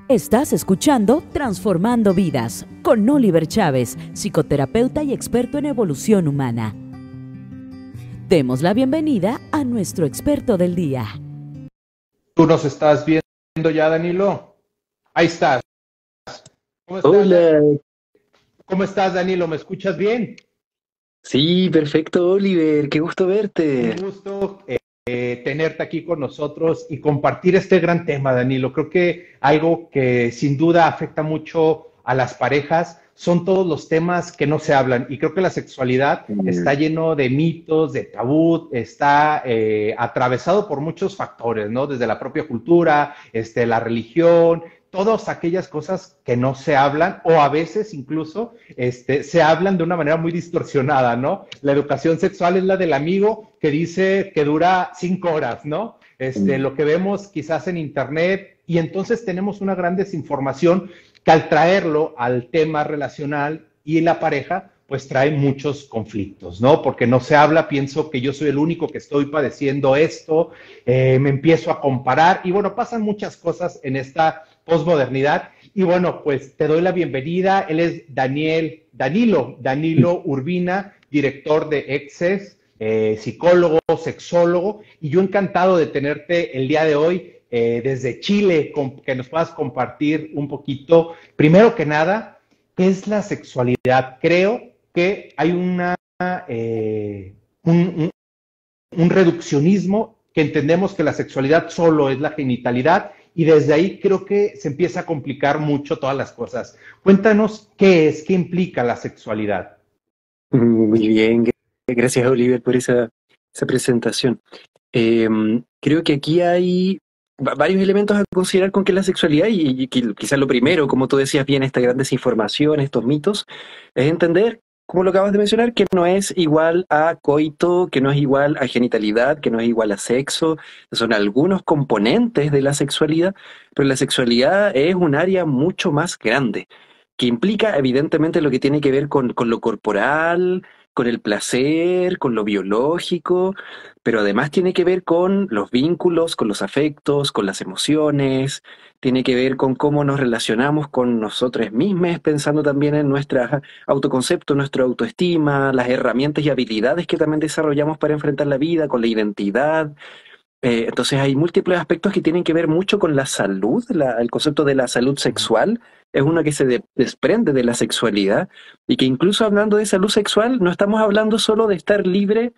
Estás escuchando Transformando Vidas con Oliver Chávez, psicoterapeuta y experto en evolución humana. Demos la bienvenida a nuestro experto del día. ¿Tú nos estás viendo ya, Danilo? Ahí estás. ¿Cómo estás, Hola, ¿Cómo estás, Danilo? ¿Me escuchas bien? sí, perfecto, Oliver, qué gusto Un verte. gusto tenerte aquí con nosotros y compartir este gran tema, Danilo. Creo que algo que sin duda afecta mucho a las parejas son todos los temas que no se hablan. Y creo que la sexualidad está lleno de mitos, de tabú, está atravesado por muchos factores, ¿no? Desde la propia cultura, la religión, todas aquellas cosas que no se hablan o a veces incluso se hablan de una manera muy distorsionada, ¿no? La educación sexual es la del amigo que dice que dura 5 horas, ¿no? Lo que vemos quizás en internet y entonces tenemos una gran desinformación que al traerlo al tema relacional y la pareja, pues trae muchos conflictos, ¿no? Porque no se habla, pienso que yo soy el único que estoy padeciendo esto, me empiezo a comparar y bueno, pasan muchas cosas en esta posmodernidad. Y bueno, pues te doy la bienvenida. Él es Danilo Urbina, director de Excess, psicólogo, sexólogo, y yo encantado de tenerte el día de hoy desde Chile, que nos puedas compartir un poquito, primero que nada, ¿qué es la sexualidad? Creo que hay un, un reduccionismo que entendemos que la sexualidad solo es la genitalidad y desde ahí creo que se empieza a complicar mucho todas las cosas. Cuéntanos qué es, qué implica la sexualidad. Muy bien, gracias, Oliver, por esa presentación. Creo que aquí hay varios elementos a considerar con qué es la sexualidad y quizás lo primero, como tú decías bien, esta gran desinformación, estos mitos, es entender, como lo acabas de mencionar, que no es igual a coito, que no es igual a genitalidad, que no es igual a sexo. Son algunos componentes de la sexualidad, pero la sexualidad es un área mucho más grande, que implica evidentemente lo que tiene que ver con lo corporal, con el placer, con lo biológico, pero además tiene que ver con los vínculos, con los afectos, con las emociones, tiene que ver con cómo nos relacionamos con nosotros mismos, pensando también en nuestro autoconcepto, nuestra autoestima, las herramientas y habilidades que también desarrollamos para enfrentar la vida, con la identidad. Entonces hay múltiples aspectos que tienen que ver mucho con la salud. El concepto de la salud sexual es uno que se desprende de la sexualidad y que incluso hablando de salud sexual no estamos hablando solo de estar libre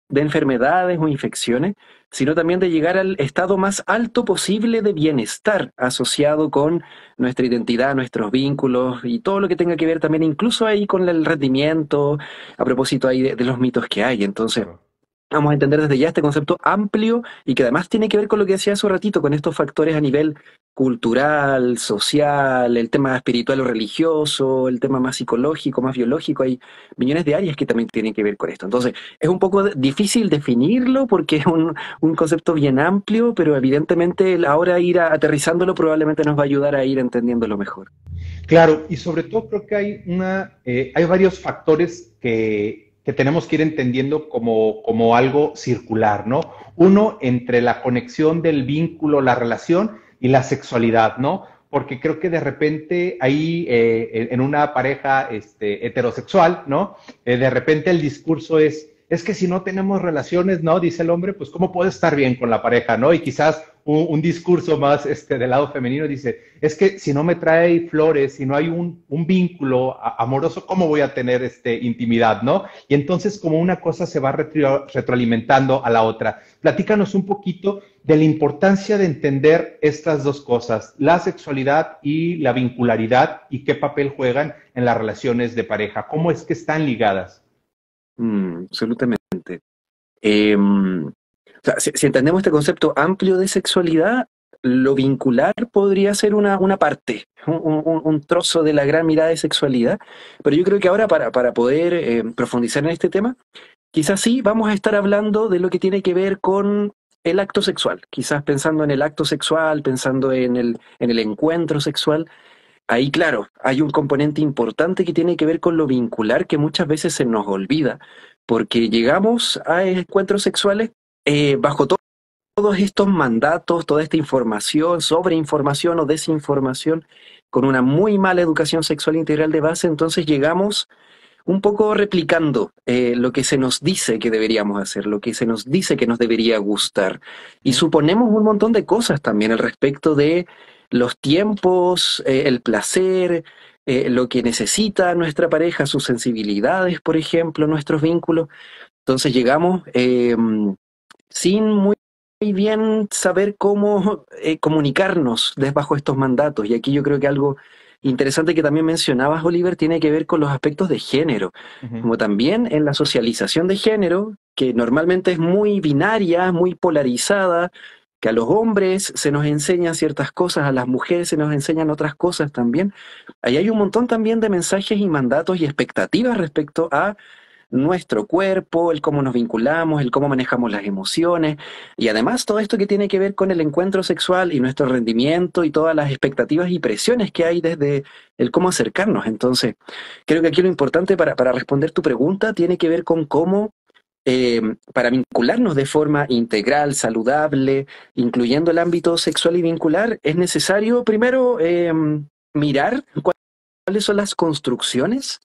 de enfermedades o infecciones, sino también de llegar al estado más alto posible de bienestar asociado con nuestra identidad, nuestros vínculos y todo lo que tenga que ver también incluso ahí con el rendimiento, a propósito ahí de los mitos que hay. Entonces, Claro. vamos a entender desde ya este concepto amplio y que además tiene que ver con lo que decía hace un ratito, con estos factores a nivel cultural, social, el tema espiritual o religioso, el tema más psicológico, más biológico. Hay millones de áreas que también tienen que ver con esto. Entonces, es un poco difícil definirlo porque es un concepto bien amplio, pero evidentemente ahora ir aterrizándolo probablemente nos va a ayudar a ir entendiéndolo mejor. Claro, y sobre todo creo que hay varios factores que tenemos que ir entendiendo como algo circular, ¿no? Uno, entre la conexión del vínculo, la relación y la sexualidad, ¿no? Porque creo que de repente ahí en una pareja heterosexual, ¿no? De repente el discurso es que si no tenemos relaciones, ¿no? Dice el hombre, pues ¿cómo puedo estar bien con la pareja, ¿no? Y quizás un discurso más del lado femenino dice, es que si no me trae flores, si no hay un vínculo amoroso, ¿cómo voy a tener intimidad, ¿no? Y entonces como una cosa se va retroalimentando a la otra. Platícanos un poquito de la importancia de entender estas dos cosas, la sexualidad y la vincularidad y qué papel juegan en las relaciones de pareja, cómo es que están ligadas. Absolutamente. O sea, si entendemos este concepto amplio de sexualidad, lo vincular podría ser una parte, un trozo de la gran mirada de sexualidad, pero yo creo que ahora para poder profundizar en este tema, quizás sí vamos a estar hablando de lo que tiene que ver con el acto sexual, quizás pensando en el acto sexual, pensando en el encuentro sexual. Ahí, claro, hay un componente importante que tiene que ver con lo vincular que muchas veces se nos olvida, porque llegamos a encuentros sexuales bajo todo todos estos mandatos, toda esta información, sobreinformación o desinformación, con una muy mala educación sexual integral de base, entonces llegamos un poco replicando lo que se nos dice que deberíamos hacer, lo que se nos dice que nos debería gustar. Y suponemos un montón de cosas también al respecto de los tiempos, el placer, lo que necesita nuestra pareja, sus sensibilidades, por ejemplo, nuestros vínculos. Entonces llegamos sin muy bien saber cómo comunicarnos bajo estos mandatos. Y aquí yo creo que algo interesante que también mencionabas, Oliver, tiene que ver con los aspectos de género, como también en la socialización de género, que normalmente es muy binaria, muy polarizada, que a los hombres se nos enseñan ciertas cosas, a las mujeres se nos enseñan otras cosas también. Ahí hay un montón también de mensajes y mandatos y expectativas respecto a nuestro cuerpo, el cómo nos vinculamos, el cómo manejamos las emociones y además todo esto que tiene que ver con el encuentro sexual y nuestro rendimiento y todas las expectativas y presiones que hay desde el cómo acercarnos. Entonces, creo que aquí lo importante para responder tu pregunta tiene que ver con cómo para vincularnos de forma integral, saludable, incluyendo el ámbito sexual y vincular, es necesario primero mirar cuáles son las construcciones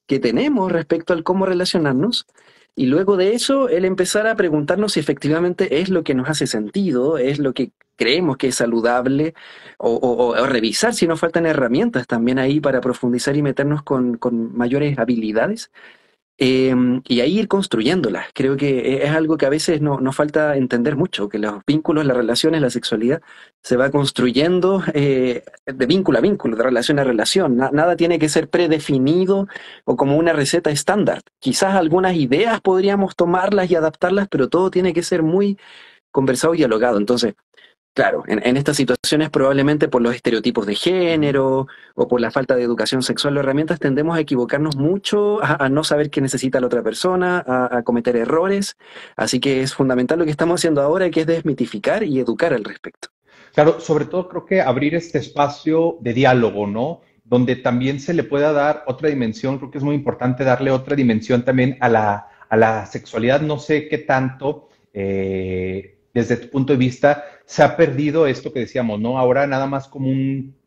que tenemos respecto al cómo relacionarnos y luego de eso el empezar a preguntarnos si efectivamente es lo que nos hace sentido, es lo que creemos que es saludable o revisar si nos faltan herramientas también ahí para profundizar y meternos con mayores habilidades. Y ahí ir construyéndolas. Creo que es algo que a veces nos falta entender mucho, que los vínculos, las relaciones, la sexualidad se va construyendo de vínculo a vínculo, de relación a relación. Nada tiene que ser predefinido o como una receta estándar. Quizás algunas ideas podríamos tomarlas y adaptarlas, pero todo tiene que ser muy conversado y dialogado. Entonces, claro, en estas situaciones probablemente por los estereotipos de género o por la falta de educación sexual o herramientas tendemos a equivocarnos mucho, a no saber qué necesita la otra persona, a cometer errores. Así que es fundamental lo que estamos haciendo ahora, que es desmitificar y educar al respecto. Claro, sobre todo creo que abrir este espacio de diálogo, ¿no? Donde también se le pueda dar otra dimensión, creo que es muy importante darle otra dimensión también a la sexualidad. No sé qué tanto, desde tu punto de vista, se ha perdido esto que decíamos, ¿no? Ahora nada más como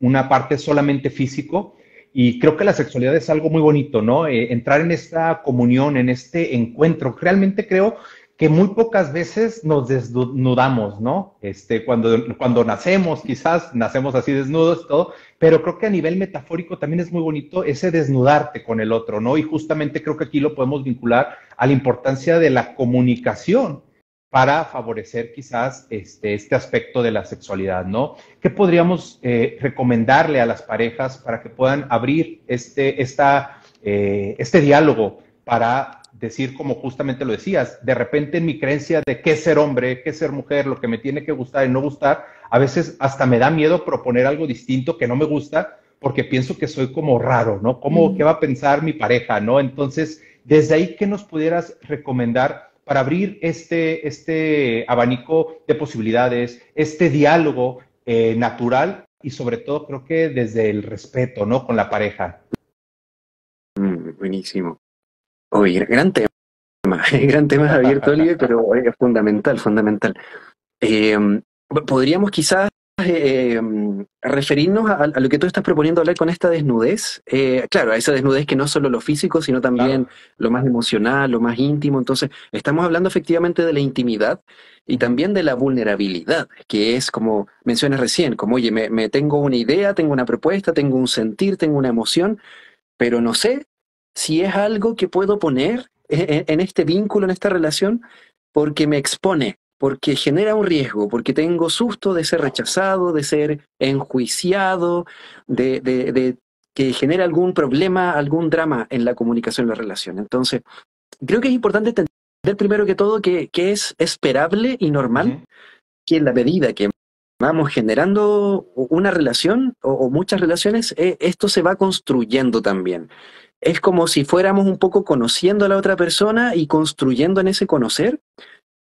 una parte solamente físico. Y creo que la sexualidad es algo muy bonito, ¿no? Entrar en esta comunión, en este encuentro. Realmente creo que muy pocas veces nos desnudamos, ¿no? Cuando nacemos, quizás nacemos así desnudos, todo, pero creo que a nivel metafórico también es muy bonito ese desnudarte con el otro, ¿no? Y justamente creo que aquí lo podemos vincular a la importancia de la comunicación para favorecer quizás este aspecto de la sexualidad, ¿no? ¿Qué podríamos recomendarle a las parejas para que puedan abrir este diálogo para decir, como justamente lo decías, de repente en mi creencia de qué ser hombre, qué ser mujer, lo que me tiene que gustar y no gustar, a veces hasta me da miedo proponer algo distinto que no me gusta porque pienso que soy como raro, ¿no? ¿Qué va a pensar mi pareja, ¿no? Entonces, desde ahí, ¿qué nos pudieras recomendar para abrir este abanico de posibilidades, este diálogo natural y sobre todo creo que desde el respeto, ¿no? Con la pareja. Buenísimo. Oye, gran tema, gran tema abierto, Oliver, pero oye, fundamental, fundamental. Podríamos quizás referirnos a lo que tú estás proponiendo hablar con esta desnudez. Claro, a esa desnudez que no es solo lo físico, sino también claro, lo más emocional, lo más íntimo. Entonces, estamos hablando efectivamente de la intimidad y también de la vulnerabilidad, que es como mencionas recién, como, oye, me tengo una idea, tengo una propuesta, tengo un sentir, tengo una emoción, pero no sé si es algo que puedo poner en este vínculo, en esta relación, porque me expone, porque genera un riesgo, porque tengo susto de ser rechazado, de ser enjuiciado, de que genera algún problema, algún drama en la comunicación, en la relación. Entonces, creo que es importante entender primero que todo que es esperable y normal que en la medida que vamos generando una relación o muchas relaciones, esto se va construyendo también. Es como si fuéramos un poco conociendo a la otra persona y construyendo en ese conocer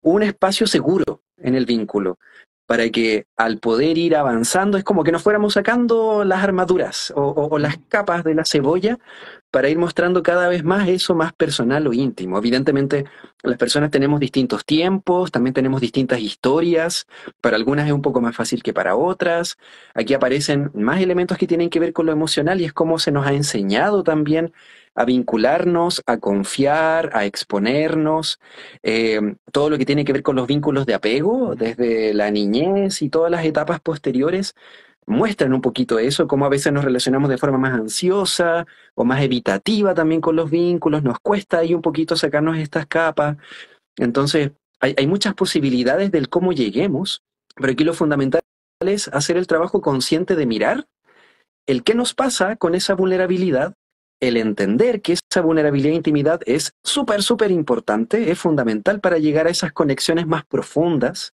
un espacio seguro en el vínculo. para que al poder ir avanzando, es como que nos fuéramos sacando las armaduras o las capas de la cebolla para ir mostrando cada vez más eso más personal o íntimo. Evidentemente, las personas tenemos distintos tiempos, también tenemos distintas historias, para algunas es un poco más fácil que para otras. Aquí aparecen más elementos que tienen que ver con lo emocional y es cómo se nos ha enseñado también a vincularnos, a confiar, a exponernos, todo lo que tiene que ver con los vínculos de apego, desde la niñez y todas las etapas posteriores, muestran un poquito eso, cómo a veces nos relacionamos de forma más ansiosa o más evitativa también con los vínculos, nos cuesta ahí un poquito sacarnos estas capas. Entonces, hay muchas posibilidades del cómo lleguemos, pero aquí lo fundamental es hacer el trabajo consciente de mirar el qué nos pasa con esa vulnerabilidad, el entender que esa vulnerabilidad e intimidad es súper, súper importante, es fundamental para llegar a esas conexiones más profundas,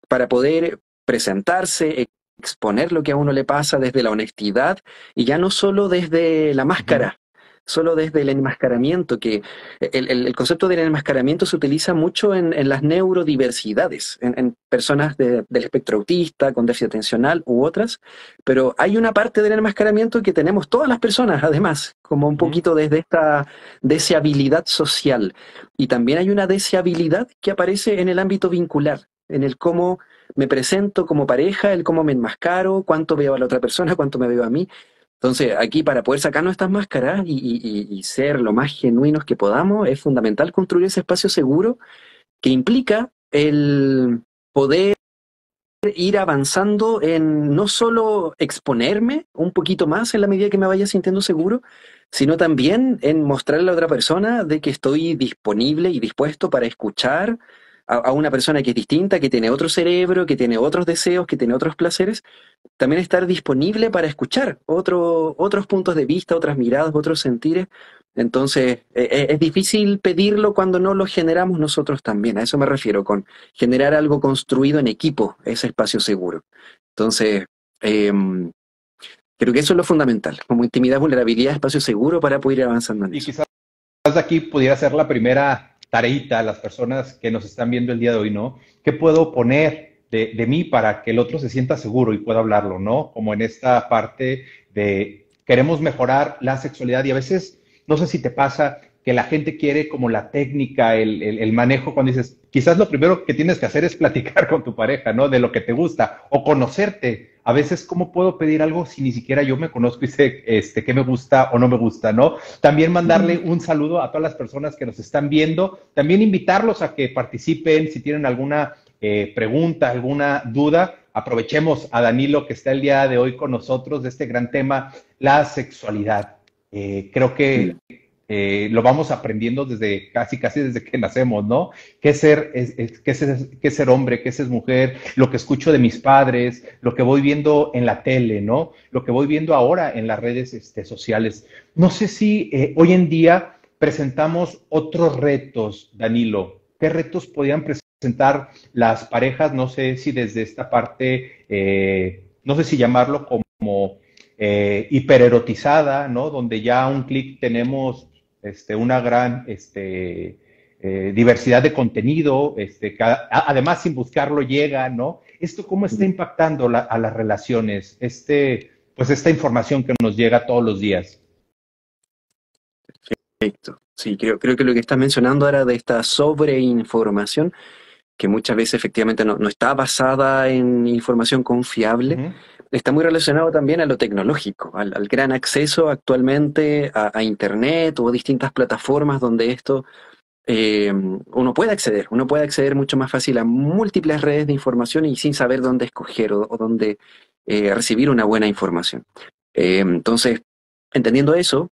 para poder presentarse, exponer lo que a uno le pasa desde la honestidad y ya no solo desde la máscara, solo desde el enmascaramiento, que el concepto del enmascaramiento se utiliza mucho en las neurodiversidades, en personas del espectro autista, con déficit atencional u otras, pero hay una parte del enmascaramiento que tenemos todas las personas, además, como un poquito desde esta deseabilidad social. Y también hay una deseabilidad que aparece en el ámbito vincular, en el cómo me presento como pareja, el cómo me enmascaro, cuánto veo a la otra persona, cuánto me veo a mí. Entonces, aquí para poder sacarnos estas máscaras y ser lo más genuinos que podamos, es fundamental construir ese espacio seguro que implica el poder ir avanzando en no solo exponerme un poquito más en la medida que me vaya sintiendo seguro, sino también en mostrarle a la otra persona de que estoy disponible y dispuesto para escuchar a una persona que es distinta, que tiene otro cerebro, que tiene otros deseos, que tiene otros placeres, también estar disponible para escuchar otros puntos de vista, otras miradas, otros sentires. Entonces, es difícil pedirlo cuando no lo generamos nosotros también. A eso me refiero, con generar algo construido en equipo, ese espacio seguro. Entonces, creo que eso es lo fundamental, como intimidad, vulnerabilidad, espacio seguro para poder ir avanzando en Y eso. quizás aquí pudiera ser la primera tareita a las personas que nos están viendo el día de hoy, ¿no? ¿Qué puedo poner de mí para que el otro se sienta seguro y pueda hablarlo, ¿no? Como en esta parte de queremos mejorar la sexualidad y a veces, no sé si te pasa que la gente quiere como la técnica, el manejo, cuando dices, quizás lo primero que tienes que hacer es platicar con tu pareja, ¿no? De lo que te gusta o conocerte. A veces, ¿cómo puedo pedir algo si ni siquiera yo me conozco y sé qué me gusta o no me gusta, ¿no? También mandarle un saludo a todas las personas que nos están viendo. También invitarlos a que participen si tienen alguna pregunta, alguna duda. Aprovechemos a Danilo que está el día de hoy con nosotros de este gran tema, la sexualidad. Creo que lo vamos aprendiendo desde casi desde que nacemos, ¿no? ¿Qué ser, qué ser hombre, qué ser mujer? Lo que escucho de mis padres, lo que voy viendo en la tele, ¿no? Lo que voy viendo ahora en las redes sociales. No sé si hoy en día presentamos otros retos, Danilo. ¿Qué retos podrían presentar las parejas? No sé si desde esta parte, no sé si llamarlo como hipererotizada, ¿no? Donde ya a un clic tenemos una gran diversidad de contenido, además sin buscarlo llega, ¿no? ¿Esto cómo está impactando a las relaciones? Pues esta información que nos llega todos los días. Perfecto. Sí, creo que lo que estás mencionando era de esta sobreinformación, que muchas veces efectivamente no está basada en información confiable. Está muy relacionado también a lo tecnológico, al gran acceso actualmente a Internet o a distintas plataformas donde esto uno puede acceder mucho más fácil a múltiples redes de información y sin saber dónde escoger o dónde recibir una buena información. Entonces, entendiendo eso,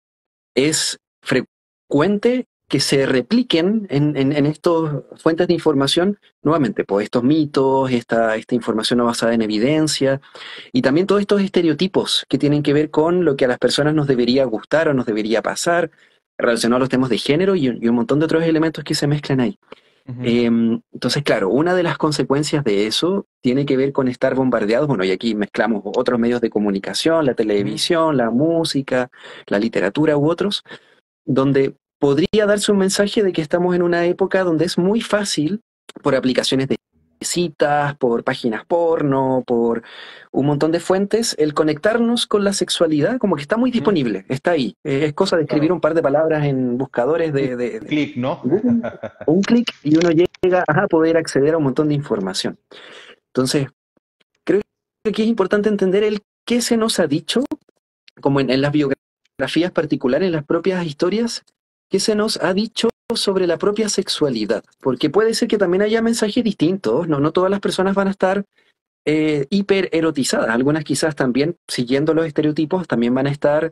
es frecuente que se repliquen en estas fuentes de información, nuevamente, pues estos mitos, esta información no basada en evidencia, y también todos estos estereotipos que tienen que ver con lo que a las personas nos debería gustar o nos debería pasar, relacionados a los temas de género y un montón de otros elementos que se mezclan ahí. Entonces, claro, una de las consecuencias de eso tiene que ver con estar bombardeados, bueno, y aquí mezclamos otros medios de comunicación, la televisión, la música, la literatura u otros, donde podría darse un mensaje de que estamos en una época donde es muy fácil, por aplicaciones de citas, por páginas porno, por un montón de fuentes, el conectarnos con la sexualidad como que está muy disponible, está ahí. Es cosa de escribir Claro. un par de palabras en buscadores de Clic, ¿no? Google, un clic y uno llega a poder acceder a un montón de información. Entonces, creo que aquí es importante entender el qué se nos ha dicho, como en las biografías particulares, en las propias historias, qué se nos ha dicho sobre la propia sexualidad, porque puede ser que también haya mensajes distintos, no todas las personas van a estar hiper erotizadas, algunas quizás también, siguiendo los estereotipos, también van a estar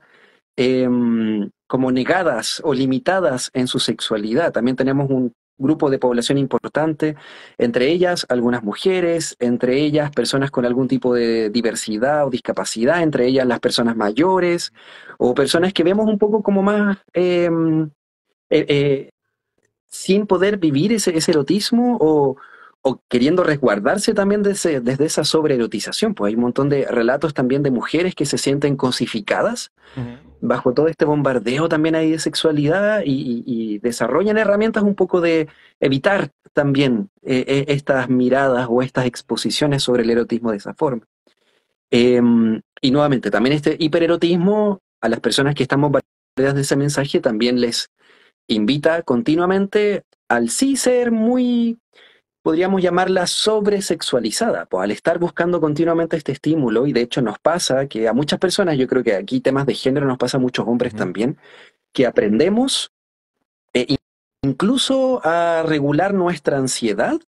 como negadas o limitadas en su sexualidad. También tenemos un grupo de población importante, entre ellas algunas mujeres, entre ellas personas con algún tipo de diversidad o discapacidad, entre ellas las personas mayores o personas que vemos un poco como más eh, eh, sin poder vivir ese erotismo o queriendo resguardarse también desde esa sobreerotización. Pues hay un montón de relatos también de mujeres que se sienten cosificadas Ujú. bajo todo este bombardeo también hay de sexualidad y desarrollan herramientas un poco de evitar también estas miradas o estas exposiciones sobre el erotismo de esa forma. Y nuevamente, también este hipererotismo a las personas que están bombardeadas de ese mensaje también les invita continuamente al sí ser muy, podríamos llamarla sobresexualizada, pues al estar buscando continuamente este estímulo, y de hecho nos pasa que a muchas personas, yo creo que aquí temas de género nos pasa a muchos hombres Ujú. también, que aprendemos incluso a regular nuestra ansiedad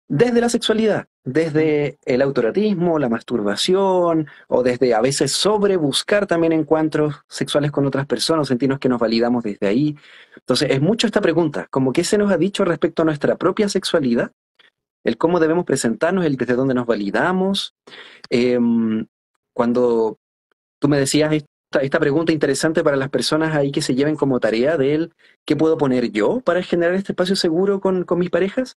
desde la sexualidad, desde el autoerotismo, la masturbación, o desde a veces sobrebuscar también encuentros sexuales con otras personas, sentirnos que nos validamos desde ahí. Entonces, es mucho esta pregunta, como qué se nos ha dicho respecto a nuestra propia sexualidad, el cómo debemos presentarnos, el desde dónde nos validamos. Cuando tú me decías esta pregunta interesante para las personas ahí que se lleven como tarea de él, ¿qué puedo poner yo para generar este espacio seguro con mis parejas?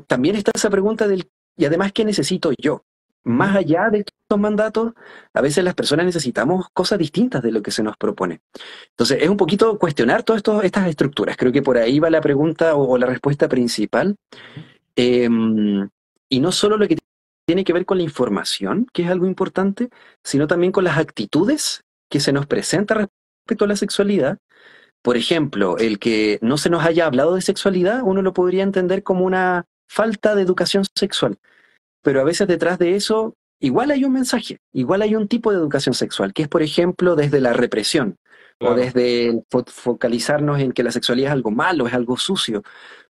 También está esa pregunta y además, ¿qué necesito yo? Más Ujú. allá de estos mandatos, a veces las personas necesitamos cosas distintas de lo que se nos propone. Entonces, es un poquito cuestionar todas estas estructuras. Creo que por ahí va la pregunta o la respuesta principal. Eh, y no solo lo que tiene que ver con la información, que es algo importante, sino también con las actitudes que se nos presenta respecto a la sexualidad. Por ejemplo, el que no se nos haya hablado de sexualidad, uno lo podría entender como una falta de educación sexual, pero a veces detrás de eso igual hay un mensaje, igual hay un tipo de educación sexual, que es, por ejemplo, desde la represión o Claro. desde el focalizarnos en que la sexualidad es algo malo, es algo sucio.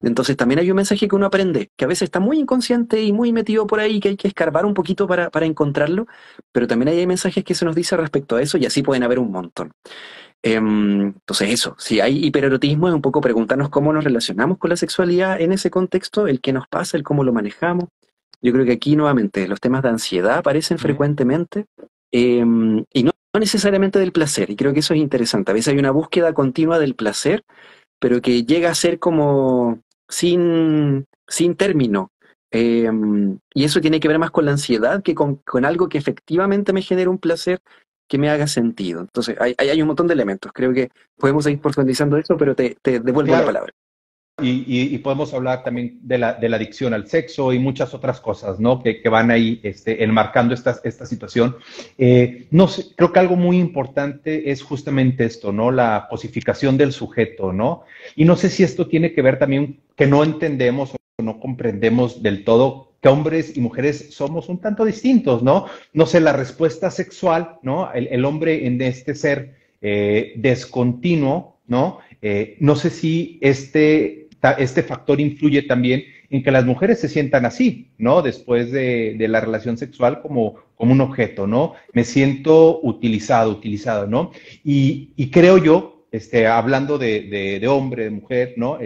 Entonces también hay un mensaje que uno aprende, que a veces está muy inconsciente y muy metido por ahí, que hay que escarbar un poquito para encontrarlo, pero también hay mensajes que se nos dice respecto a eso y así pueden haber un montón. Entonces eso, si hay hipererotismo es un poco preguntarnos cómo nos relacionamos con la sexualidad en ese contexto, el qué nos pasa, el cómo lo manejamos. Yo creo que aquí nuevamente los temas de ansiedad aparecen Ujú. frecuentemente y no necesariamente del placer, y creo que eso es interesante. A veces hay una búsqueda continua del placer, pero que llega a ser como sin término. Y eso tiene que ver más con la ansiedad que con algo que efectivamente me genere un placer que me haga sentido. Entonces, hay un montón de elementos. Creo que podemos ir profundizando eso, pero te devuelvo la Claro. palabra. Y podemos hablar también de la adicción al sexo y muchas otras cosas, ¿no? Que van ahí enmarcando esta situación. No sé, creo que algo muy importante es justamente esto, ¿no? La cosificación del sujeto, ¿no? Y no sé si esto tiene que ver también que no entendemos o no comprendemos del todo que hombres y mujeres somos un tanto distintos, ¿no? No sé, la respuesta sexual, ¿no? El hombre en este ser descontinuo, ¿no? No sé si este factor influye también en que las mujeres se sientan así, ¿no? Después de la relación sexual como un objeto, ¿no? Me siento utilizado, ¿no? Y creo yo, hablando de hombre, de mujer, ¿no?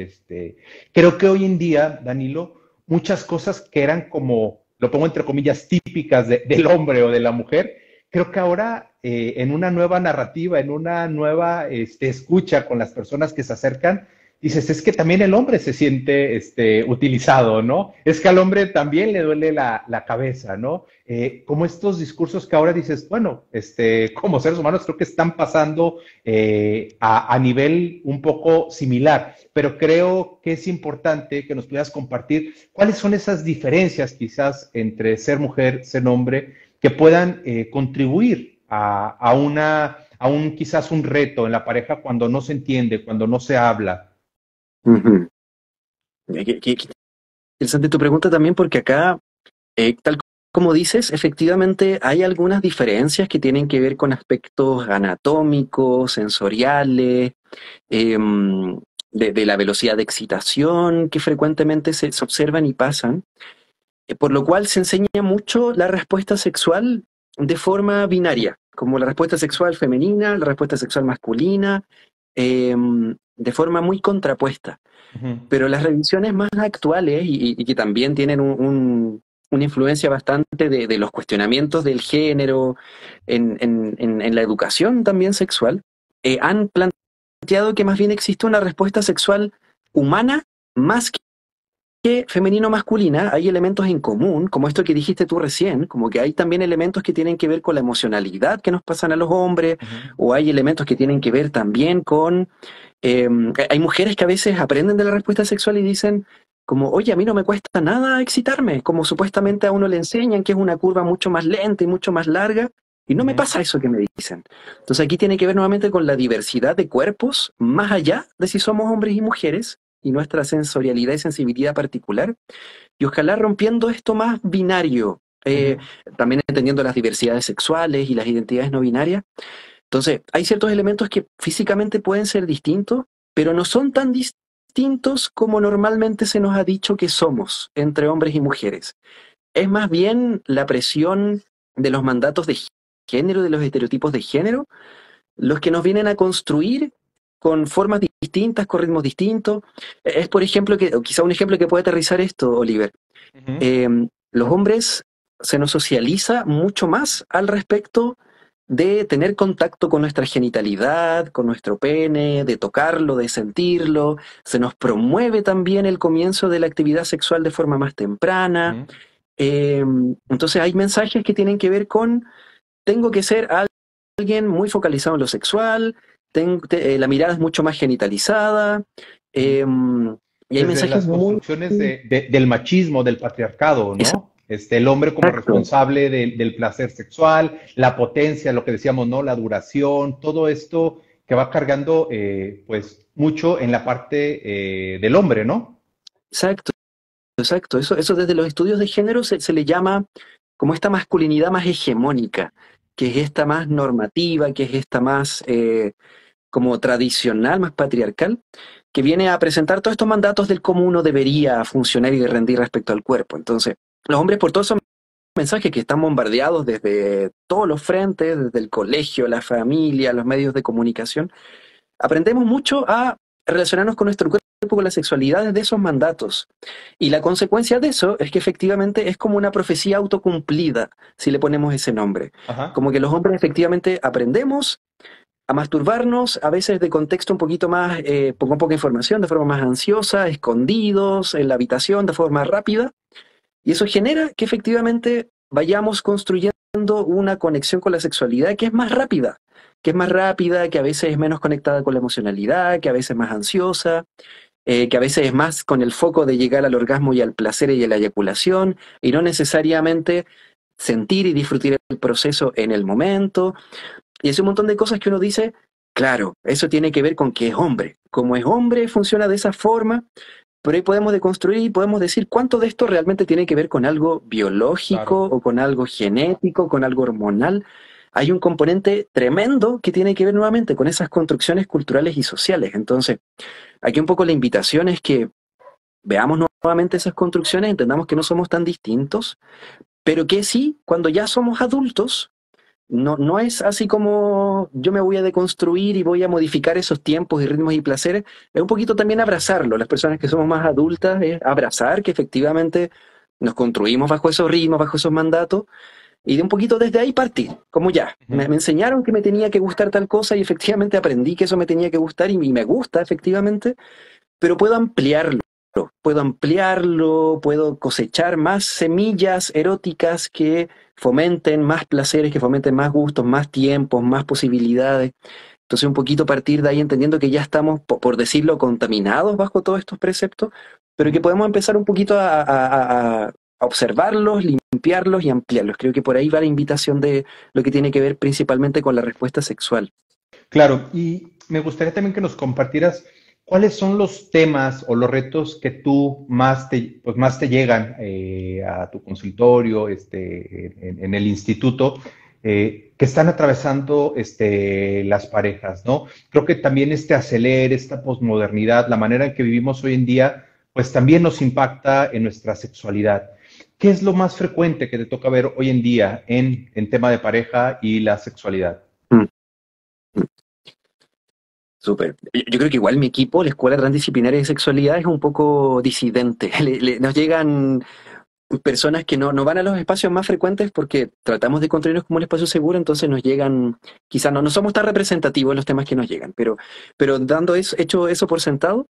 Creo que hoy en día, Danilo, muchas cosas que eran como, lo pongo entre comillas, típicas del hombre o de la mujer, creo que ahora en una nueva narrativa, en una nueva escucha con las personas que se acercan, dices, es que también el hombre se siente utilizado, ¿no? Es que al hombre también le duele la cabeza, ¿no? Como estos discursos que ahora dices, bueno, como seres humanos creo que están pasando a nivel un poco similar, pero creo que es importante que nos puedas compartir cuáles son esas diferencias quizás entre ser mujer, ser hombre, que puedan contribuir a un quizás un reto en la pareja cuando no se entiende, cuando no se habla. Ujú. Qué interesante tu pregunta también, porque acá, tal como dices, efectivamente hay algunas diferencias que tienen que ver con aspectos anatómicos, sensoriales, de la velocidad de excitación que frecuentemente se observan y pasan, por lo cual se enseña mucho la respuesta sexual de forma binaria, como la respuesta sexual femenina, la respuesta sexual masculina, de forma muy contrapuesta. Ujú. Pero las revisiones más actuales y que también tienen una influencia bastante de los cuestionamientos del género en la educación también sexual, han planteado que más bien existe una respuesta sexual humana más que femenino-masculina. Hay elementos en común, como esto que dijiste tú recién, como que hay también elementos que tienen que ver con la emocionalidad que nos pasan a los hombres, Ujú. o hay elementos que tienen que ver también con hay mujeres que a veces aprenden de la respuesta sexual y dicen como, oye, a mí no me cuesta nada excitarme, como supuestamente a uno le enseñan que es una curva mucho más lenta y mucho más larga, y no me Ujú. pasa eso que me dicen. Entonces aquí tiene que ver nuevamente con la diversidad de cuerpos, más allá de si somos hombres y mujeres, y nuestra sensorialidad y sensibilidad particular, y ojalá rompiendo esto más binario, Ujú. también entendiendo las diversidades sexuales y las identidades no binarias. Entonces, hay ciertos elementos que físicamente pueden ser distintos, pero no son tan distintos como normalmente se nos ha dicho que somos entre hombres y mujeres. Es más bien la presión de los mandatos de género, de los estereotipos de género, los que nos vienen a construir con formas distintas, con ritmos distintos. Es, por ejemplo, o quizá un ejemplo que puede aterrizar esto, Oliver. Ujú. Eh, los hombres se nos socializa mucho más al respecto de tener contacto con nuestra genitalidad, con nuestro pene, de tocarlo, de sentirlo. Se nos promueve también el comienzo de la actividad sexual de forma más temprana. Ujú. Entonces hay mensajes que tienen que ver con, tengo que ser alguien muy focalizado en lo sexual, la mirada es mucho más genitalizada, Ujú. eh, y hay Desde mensajes las muy... construcciones del machismo, del patriarcado, ¿no? El hombre como Exacto. responsable del placer sexual, la potencia, lo que decíamos, ¿no? La duración, todo esto que va cargando, pues, mucho en la parte del hombre, ¿no? Exacto, exacto. Eso desde los estudios de género se le llama como esta masculinidad más hegemónica, que es esta más normativa, que es esta más como tradicional, más patriarcal, que viene a presentar todos estos mandatos del cómo uno debería funcionar y de rendir respecto al cuerpo. Entonces, los hombres por todos esos mensajes que están bombardeados desde todos los frentes, desde el colegio, la familia, los medios de comunicación, aprendemos mucho a relacionarnos con nuestro cuerpo, con la sexualidad desde esos mandatos. Y la consecuencia de eso es que efectivamente es como una profecía autocumplida, si le ponemos ese nombre. Ajá. Como que los hombres efectivamente aprendemos a masturbarnos, a veces de contexto un poquito más, con poca información, de forma más ansiosa, escondidos, en la habitación, de forma rápida, y eso genera que efectivamente vayamos construyendo una conexión con la sexualidad que es más rápida, que a veces es menos conectada con la emocionalidad, que a veces es más ansiosa, que a veces es más con el foco de llegar al orgasmo y al placer y a la eyaculación, y no necesariamente sentir y disfrutar el proceso en el momento. Y es un montón de cosas que uno dice, claro, eso tiene que ver con que es hombre. Como es hombre, funciona de esa forma, pero ahí podemos deconstruir y podemos decir cuánto de esto realmente tiene que ver con algo biológico Claro. o con algo genético, con algo hormonal. Hay un componente tremendo que tiene que ver nuevamente con esas construcciones culturales y sociales. Entonces, aquí un poco la invitación es que veamos nuevamente esas construcciones, entendamos que no somos tan distintos, pero que sí, cuando ya somos adultos, no es así como yo me voy a deconstruir y voy a modificar esos tiempos y ritmos y placeres, es un poquito también abrazarlo. Las personas que somos más adultas es abrazar que efectivamente nos construimos bajo esos ritmos, bajo esos mandatos, y de un poquito desde ahí partir, como ya. Me Ujú. enseñaron que me tenía que gustar tal cosa y efectivamente aprendí que eso me tenía que gustar y me gusta efectivamente, pero puedo cosechar más semillas eróticas que fomenten más placeres, que fomenten más gustos, más tiempos, más posibilidades. Entonces un poquito partir de ahí entendiendo que ya estamos, por decirlo, contaminados bajo todos estos preceptos, pero que podemos empezar un poquito a observarlos, limpiarlos y ampliarlos. Creo que por ahí va la invitación de lo que tiene que ver principalmente con la respuesta sexual. Claro, y me gustaría también que nos compartieras cuáles son los temas o los retos que tú más te llegan a tu consultorio, en el instituto, que están atravesando las parejas, ¿no? Creo que también este acelere, esta posmodernidad, la manera en que vivimos hoy en día, pues también nos impacta en nuestra sexualidad. ¿Qué es lo más frecuente que te toca ver hoy en día en tema de pareja y la sexualidad? Súper. Yo creo que igual mi equipo, la Escuela Transdisciplinaria de Sexualidad, es un poco disidente. Nos llegan personas que no van a los espacios más frecuentes porque tratamos de construirnos como un espacio seguro, entonces nos llegan, quizás no somos tan representativos en los temas que nos llegan, pero dando eso, hecho eso por sentado,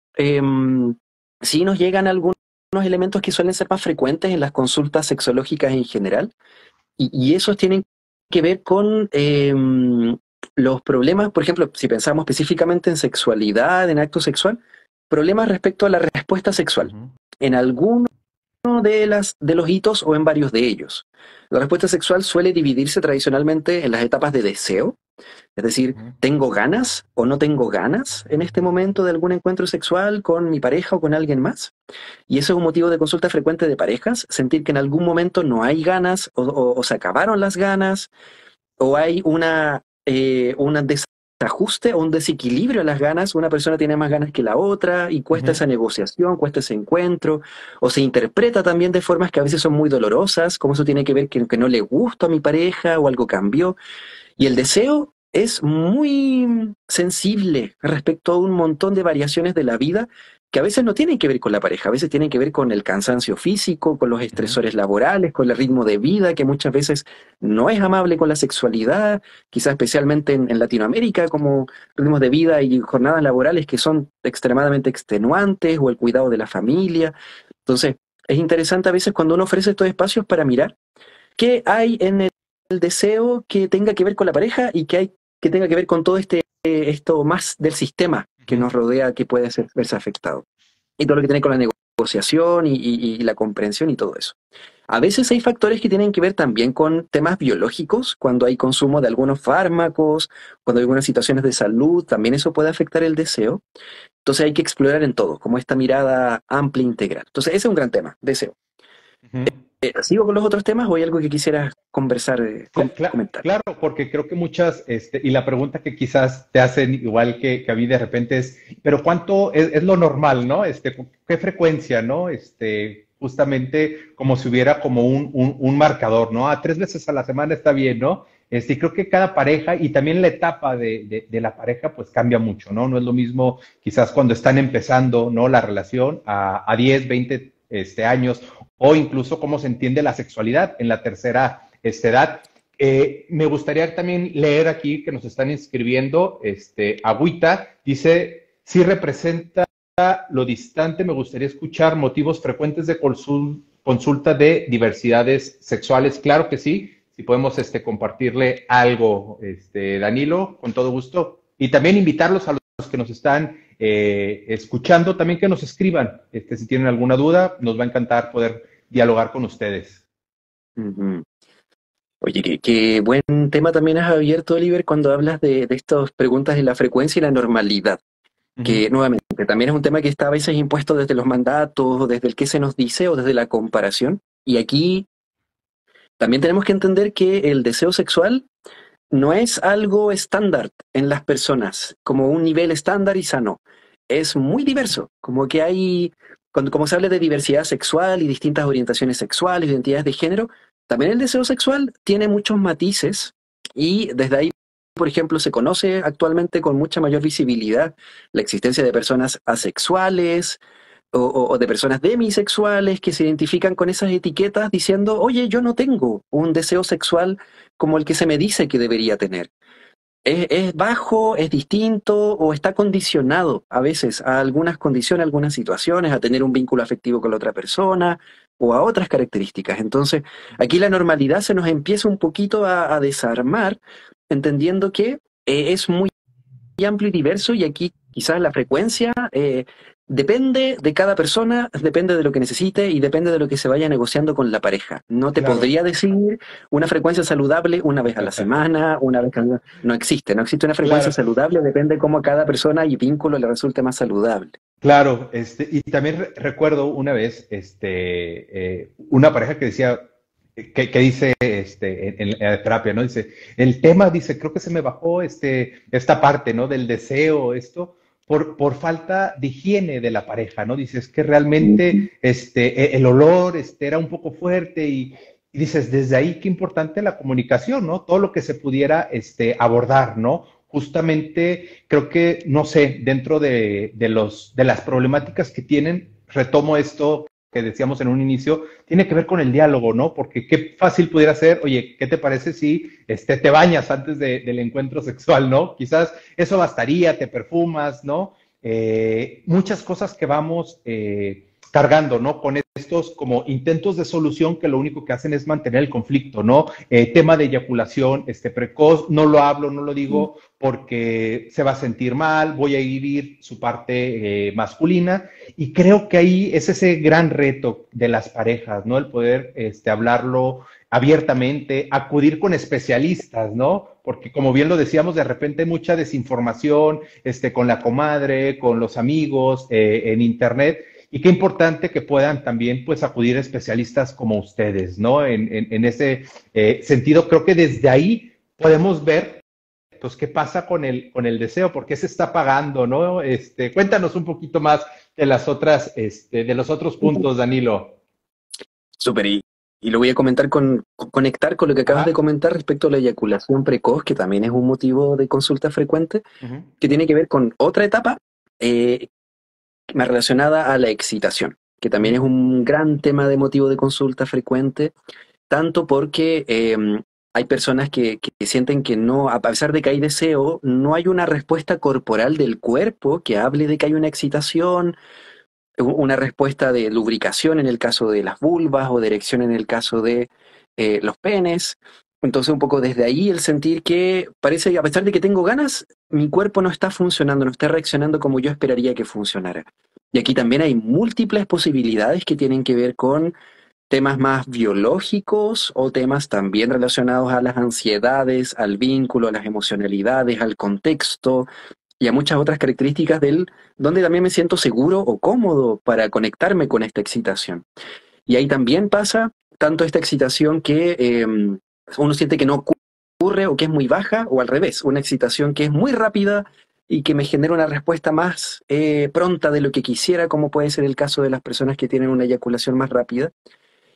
sí nos llegan algunos elementos que suelen ser más frecuentes en las consultas sexológicas en general, y esos tienen que ver con los problemas, por ejemplo, si pensamos específicamente en sexualidad, en acto sexual, problemas respecto a la respuesta sexual. En alguno de los hitos o en varios de ellos. La respuesta sexual suele dividirse tradicionalmente en las etapas de deseo, es decir, ¿tengo ganas o no tengo ganas en este momento de algún encuentro sexual con mi pareja o con alguien más? Y eso es un motivo de consulta frecuente de parejas, sentir que en algún momento no hay ganas o se acabaron las ganas, o hay un desajuste o un desequilibrio en las ganas, una persona tiene más ganas que la otra y cuesta esa negociación, cuesta ese encuentro, o se interpreta también de formas que a veces son muy dolorosas, como eso tiene que ver que no le gusta a mi pareja o algo cambió. Y el deseo es muy sensible respecto a un montón de variaciones de la vida que a veces no tienen que ver con la pareja, a veces tienen que ver con el cansancio físico, con los estresores laborales, con el ritmo de vida, que muchas veces no es amable con la sexualidad, quizás especialmente en Latinoamérica, como ritmos de vida y jornadas laborales que son extremadamente extenuantes, o el cuidado de la familia. Entonces, es interesante a veces cuando uno ofrece estos espacios para mirar qué hay en el deseo que tenga que ver con la pareja y qué hay que tenga que ver con todo esto más del sistema que nos rodea, que puede verse afectado. Y todo lo que tiene con la negociación y la comprensión y todo eso. A veces hay factores que tienen que ver también con temas biológicos, cuando hay consumo de algunos fármacos, cuando hay algunas situaciones de salud, también eso puede afectar el deseo. Entonces hay que explorar en todo, como esta mirada amplia e integral. Entonces ese es un gran tema, deseo. ¿Sigo con los otros temas o hay algo que quisieras conversar, comentar? Claro, porque creo que muchas, y la pregunta que quizás te hacen igual que a mí de repente es, pero ¿cuánto es lo normal, no? ¿Qué frecuencia, no? Justamente como si hubiera como un marcador, ¿no? 3 veces a la semana está bien, ¿no? Y creo que cada pareja y también la etapa de la pareja pues cambia mucho, ¿no? No es lo mismo quizás cuando están empezando, ¿no? La relación a 10, 20 años, o incluso cómo se entiende la sexualidad en la tercera edad. Me gustaría también leer aquí que nos están escribiendo, Agüita, dice, sí representa lo distante, me gustaría escuchar motivos frecuentes de consulta de diversidades sexuales. Claro que sí, si podemos compartirle algo, Danilo, con todo gusto. Y también invitarlos a los que nos están escuchando, también que nos escriban, si tienen alguna duda, nos va a encantar poder dialogar con ustedes. Oye, qué buen tema también has abierto, Oliver, cuando hablas de estas preguntas de la frecuencia y la normalidad, que nuevamente también es un tema que está a veces impuesto desde los mandatos, desde el qué se nos dice o desde la comparación, y aquí también tenemos que entender que el deseo sexual no es algo estándar en las personas, como un nivel estándar y sano. Es muy diverso, como que hay, como se habla de diversidad sexual y distintas orientaciones sexuales, identidades de género, también el deseo sexual tiene muchos matices y desde ahí, por ejemplo, se conoce actualmente con mucha mayor visibilidad la existencia de personas asexuales o de personas demisexuales que se identifican con esas etiquetas diciendo, oye, yo no tengo un deseo sexual como el que se me dice que debería tener. es bajo, es distinto o está condicionado a veces a algunas condiciones, a algunas situaciones, a tener un vínculo afectivo con la otra persona o a otras características. Entonces, aquí la normalidad se nos empieza un poquito a desarmar, entendiendo que es muy amplio y diverso y aquí quizás la frecuencia depende de cada persona, depende de lo que necesite y depende de lo que se vaya negociando con la pareja. No te Claro. podría decir una frecuencia saludable una vez a la semana, una vez cada... No existe, no existe una frecuencia Claro. saludable, depende cómo a cada persona y vínculo le resulte más saludable. Claro, y también recuerdo una vez, una pareja que decía, que dice, en la terapia, ¿no? Dice, el tema, dice, creo que se me bajó, esta parte, ¿no? Del deseo, esto, por falta de higiene de la pareja, ¿no? Dices que realmente, el olor, era un poco fuerte y dices, desde ahí qué importante la comunicación, ¿no? Todo lo que se pudiera, abordar, ¿no? Justamente creo que, no sé, dentro de las problemáticas que tienen, retomo esto que decíamos en un inicio, tiene que ver con el diálogo, ¿no? Porque qué fácil pudiera ser, oye, ¿qué te parece si te bañas antes del encuentro sexual, ¿no? Quizás eso bastaría, te perfumas, ¿no? Muchas cosas que vamos cargando, ¿no? Con estos como intentos de solución que lo único que hacen es mantener el conflicto, ¿no? Tema de eyaculación, precoz, no lo hablo, no lo digo porque se va a sentir mal, voy a herir su parte masculina y creo que ahí es ese gran reto de las parejas, ¿no? El poder hablarlo abiertamente, acudir con especialistas, ¿no? Porque como bien lo decíamos, de repente hay mucha desinformación, con la comadre, con los amigos, en internet, y qué importante que puedan también pues acudir a especialistas como ustedes, ¿no? En ese sentido, creo que desde ahí podemos ver pues qué pasa con el deseo, por qué se está pagando, ¿no? Cuéntanos un poquito más de las otras, de los otros puntos, Danilo. Súper, y lo voy a comentar conectar con lo que acabas de Ajá. comentar respecto a la eyaculación precoz, que también es un motivo de consulta frecuente, Uh-huh. que tiene que ver con otra etapa más relacionada a la excitación, que también Uh-huh. es un gran tema de motivo de consulta frecuente, tanto porque hay personas que sienten que no, a pesar de que hay deseo, no hay una respuesta corporal del cuerpo que hable de que hay una excitación, una respuesta de lubricación en el caso de las vulvas o de erección en el caso de los penes. Entonces un poco desde ahí el sentir que parece que a pesar de que tengo ganas, mi cuerpo no está funcionando, no está reaccionando como yo esperaría que funcionara. Y aquí también hay múltiples posibilidades que tienen que ver con temas más biológicos o temas también relacionados a las ansiedades, al vínculo, a las emocionalidades, al contexto y a muchas otras características del donde también me siento seguro o cómodo para conectarme con esta excitación. Y ahí también pasa tanto esta excitación que uno siente que no ocurre o que es muy baja, o al revés, una excitación que es muy rápida y que me genera una respuesta más pronta de lo que quisiera, como puede ser el caso de las personas que tienen una eyaculación más rápida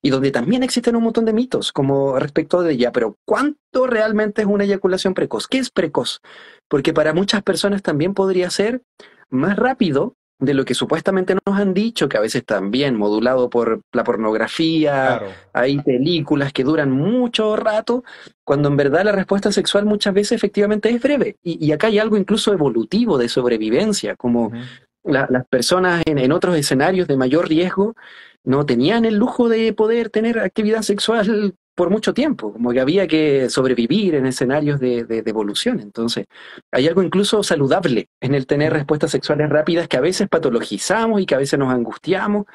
y donde también existen un montón de mitos, como respecto de ya, pero ¿cuánto realmente es una eyaculación precoz? ¿Qué es precoz? Porque para muchas personas también podría ser más rápido de lo que supuestamente nos han dicho, que a veces también modulado por la pornografía, Claro. hay películas que duran mucho rato, cuando en verdad la respuesta sexual muchas veces efectivamente es breve. Y acá hay algo incluso evolutivo de sobrevivencia, como Uh-huh. las personas en otros escenarios de mayor riesgo no tenían el lujo de poder tener actividad sexual por mucho tiempo, como que había que sobrevivir en escenarios de evolución. Entonces, hay algo incluso saludable en el tener Uh-huh. respuestas sexuales rápidas que a veces patologizamos y que a veces nos angustiamos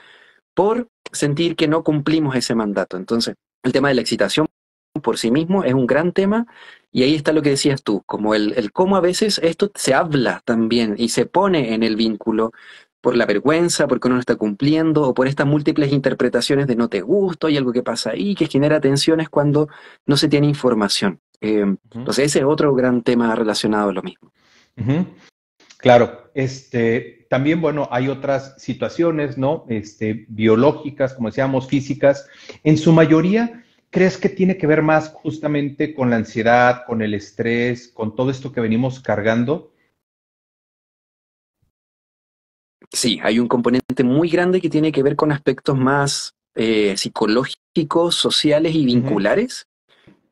por sentir que no cumplimos ese mandato. Entonces, el tema de la excitación por sí mismo es un gran tema y ahí está lo que decías tú, como el cómo a veces esto se habla también y se pone en el vínculo por la vergüenza, porque uno no está cumpliendo o por estas múltiples interpretaciones de no te gusto, hay algo que pasa ahí que genera tensiones cuando no se tiene información. Uh-huh. Entonces ese es otro gran tema relacionado a lo mismo. Uh-huh. Claro, también, bueno, hay otras situaciones, ¿no? Biológicas, como decíamos, físicas. En su mayoría, ¿crees que tiene que ver más justamente con la ansiedad, con el estrés, con todo esto que venimos cargando? Sí, hay un componente muy grande que tiene que ver con aspectos más psicológicos, sociales y Ujú. vinculares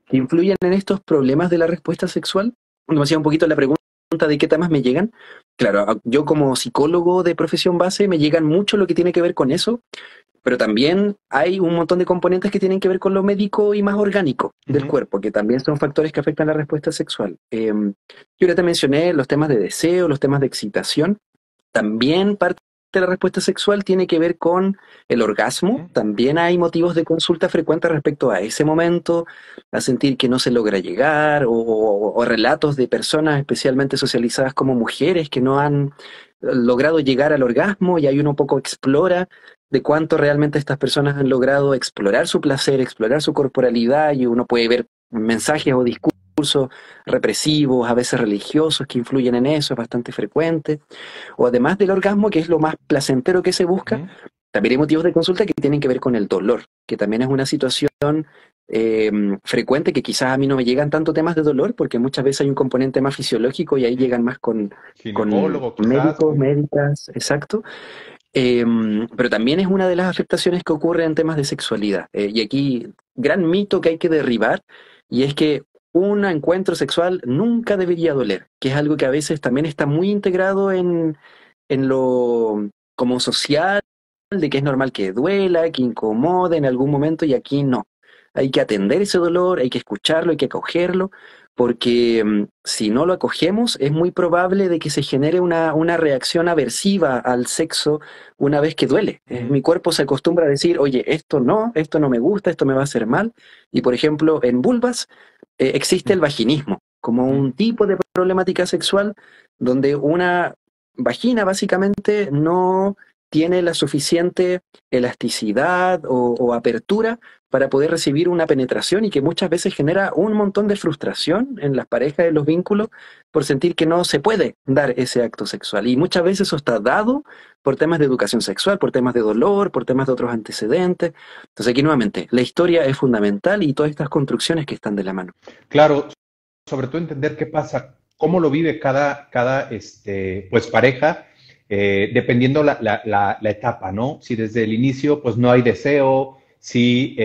que influyen en estos problemas de la respuesta sexual. me hacía un poquito la pregunta de qué temas me llegan. Claro, yo como psicólogo de profesión base me llegan mucho lo que tiene que ver con eso, pero también hay un montón de componentes que tienen que ver con lo médico y más orgánico del cuerpo, que también son factores que afectan la respuesta sexual. Yo ya te mencioné los temas de deseo, los temas de excitación. También parte de la respuesta sexual tiene que ver con el orgasmo. También hay motivos de consulta frecuentes respecto a ese momento, a sentir que no se logra llegar, o relatos de personas especialmente socializadas como mujeres que no han logrado llegar al orgasmo, y ahí uno un poco explora de cuánto realmente estas personas han logrado explorar su placer, explorar su corporalidad, y uno puede ver mensajes o discursos represivos, a veces religiosos, que influyen en eso, es bastante frecuente. O además del orgasmo, que es lo más placentero que se busca, también hay motivos de consulta que tienen que ver con el dolor, que también es una situación frecuente, que quizás a mí no me llegan tanto temas de dolor, porque muchas veces hay un componente más fisiológico y ahí llegan más con Ginecólogo, quizás. médicos, médicas, exacto. Pero también es una de las afectaciones que ocurren en temas de sexualidad. Y aquí, gran mito que hay que derribar, y es que un encuentro sexual nunca debería doler, que es algo que a veces también está muy integrado en lo como social, de que es normal que duela, que incomode en algún momento, y aquí no. Hay que atender ese dolor, hay que escucharlo, hay que acogerlo, porque si no lo acogemos es muy probable de que se genere una reacción aversiva al sexo una vez que duele. Mi cuerpo se acostumbra a decir, oye, esto no me gusta, esto me va a hacer mal. Y por ejemplo, en vulvas existe el vaginismo, como un tipo de problemática sexual donde una vagina básicamente no tiene la suficiente elasticidad o apertura para poder recibir una penetración, y que muchas veces genera un montón de frustración en las parejas, en los vínculos, por sentir que no se puede dar ese acto sexual. Y muchas veces eso está dado por temas de educación sexual, por temas de dolor, por temas de otros antecedentes. Entonces aquí nuevamente, la historia es fundamental y todas estas construcciones que están de la mano. Claro, sobre todo entender qué pasa, cómo lo vive cada pues pareja, dependiendo la etapa, ¿no? Si desde el inicio pues no hay deseo, si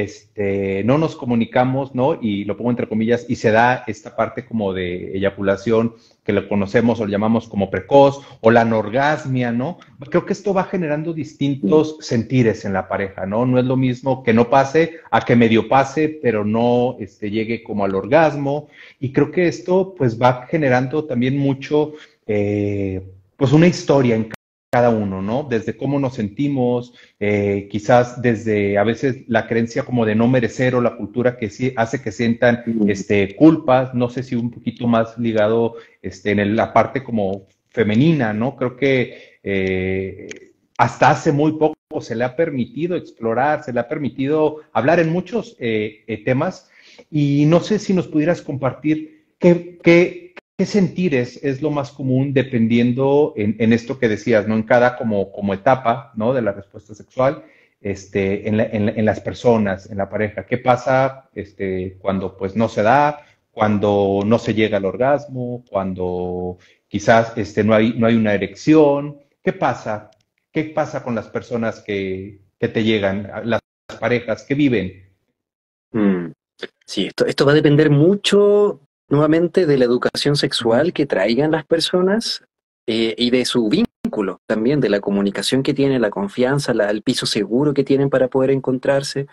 no nos comunicamos, ¿no? Y lo pongo entre comillas, y se da esta parte como de eyaculación que lo conocemos o lo llamamos como precoz, o la anorgasmia, ¿no? Creo que esto va generando distintos sentires en la pareja, ¿no? No es lo mismo que no pase a que medio pase, pero no llegue como al orgasmo. Y creo que esto pues va generando también mucho, pues una historia en cada uno, ¿no? Desde cómo nos sentimos, quizás desde a veces la creencia como de no merecer, o la cultura que sí hace que sientan culpas, no sé si un poquito más ligado en la parte como femenina, ¿no? Creo que hasta hace muy poco se le ha permitido explorar, se le ha permitido hablar en muchos temas, y no sé si nos pudieras compartir qué sentires es lo más común dependiendo en esto que decías, ¿no? En cada como etapa, ¿no? De la respuesta sexual, en las personas, en la pareja. ¿Qué pasa cuando pues no se da, cuando no se llega al orgasmo, cuando quizás no hay una erección? ¿Qué pasa? ¿Qué pasa con las personas que te llegan, las parejas que viven? Mm. Sí, esto va a depender mucho, nuevamente, de la educación sexual que traigan las personas, y de su vínculo también, de la comunicación que tienen, la confianza, el piso seguro que tienen para poder encontrarse.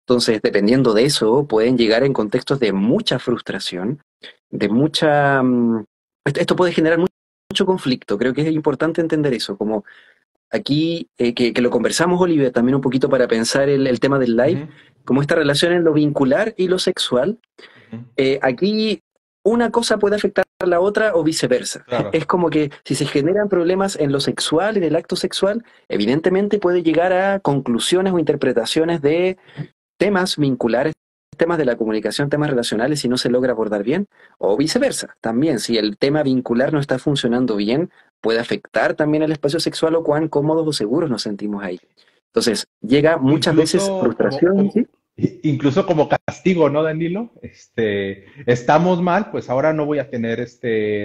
Entonces, dependiendo de eso, pueden llegar en contextos de mucha frustración, de mucha... esto puede generar mucho conflicto. Creo que es importante entender eso, como aquí, que lo conversamos, Olivia, también un poquito para pensar el tema del live, como esta relación en lo vincular y lo sexual. Aquí una cosa puede afectar a la otra o viceversa. Claro. Es como que si se generan problemas en lo sexual, en el acto sexual, evidentemente puede llegar a conclusiones o interpretaciones de temas vinculares, temas de la comunicación, temas relacionales, si no se logra abordar bien, o viceversa. También, si el tema vincular no está funcionando bien, puede afectar también el espacio sexual, o cuán cómodos o seguros nos sentimos ahí. Entonces, llega muchas veces frustración, ¿sí? Incluso como castigo, ¿no, Danilo? Estamos mal, pues ahora no voy a tener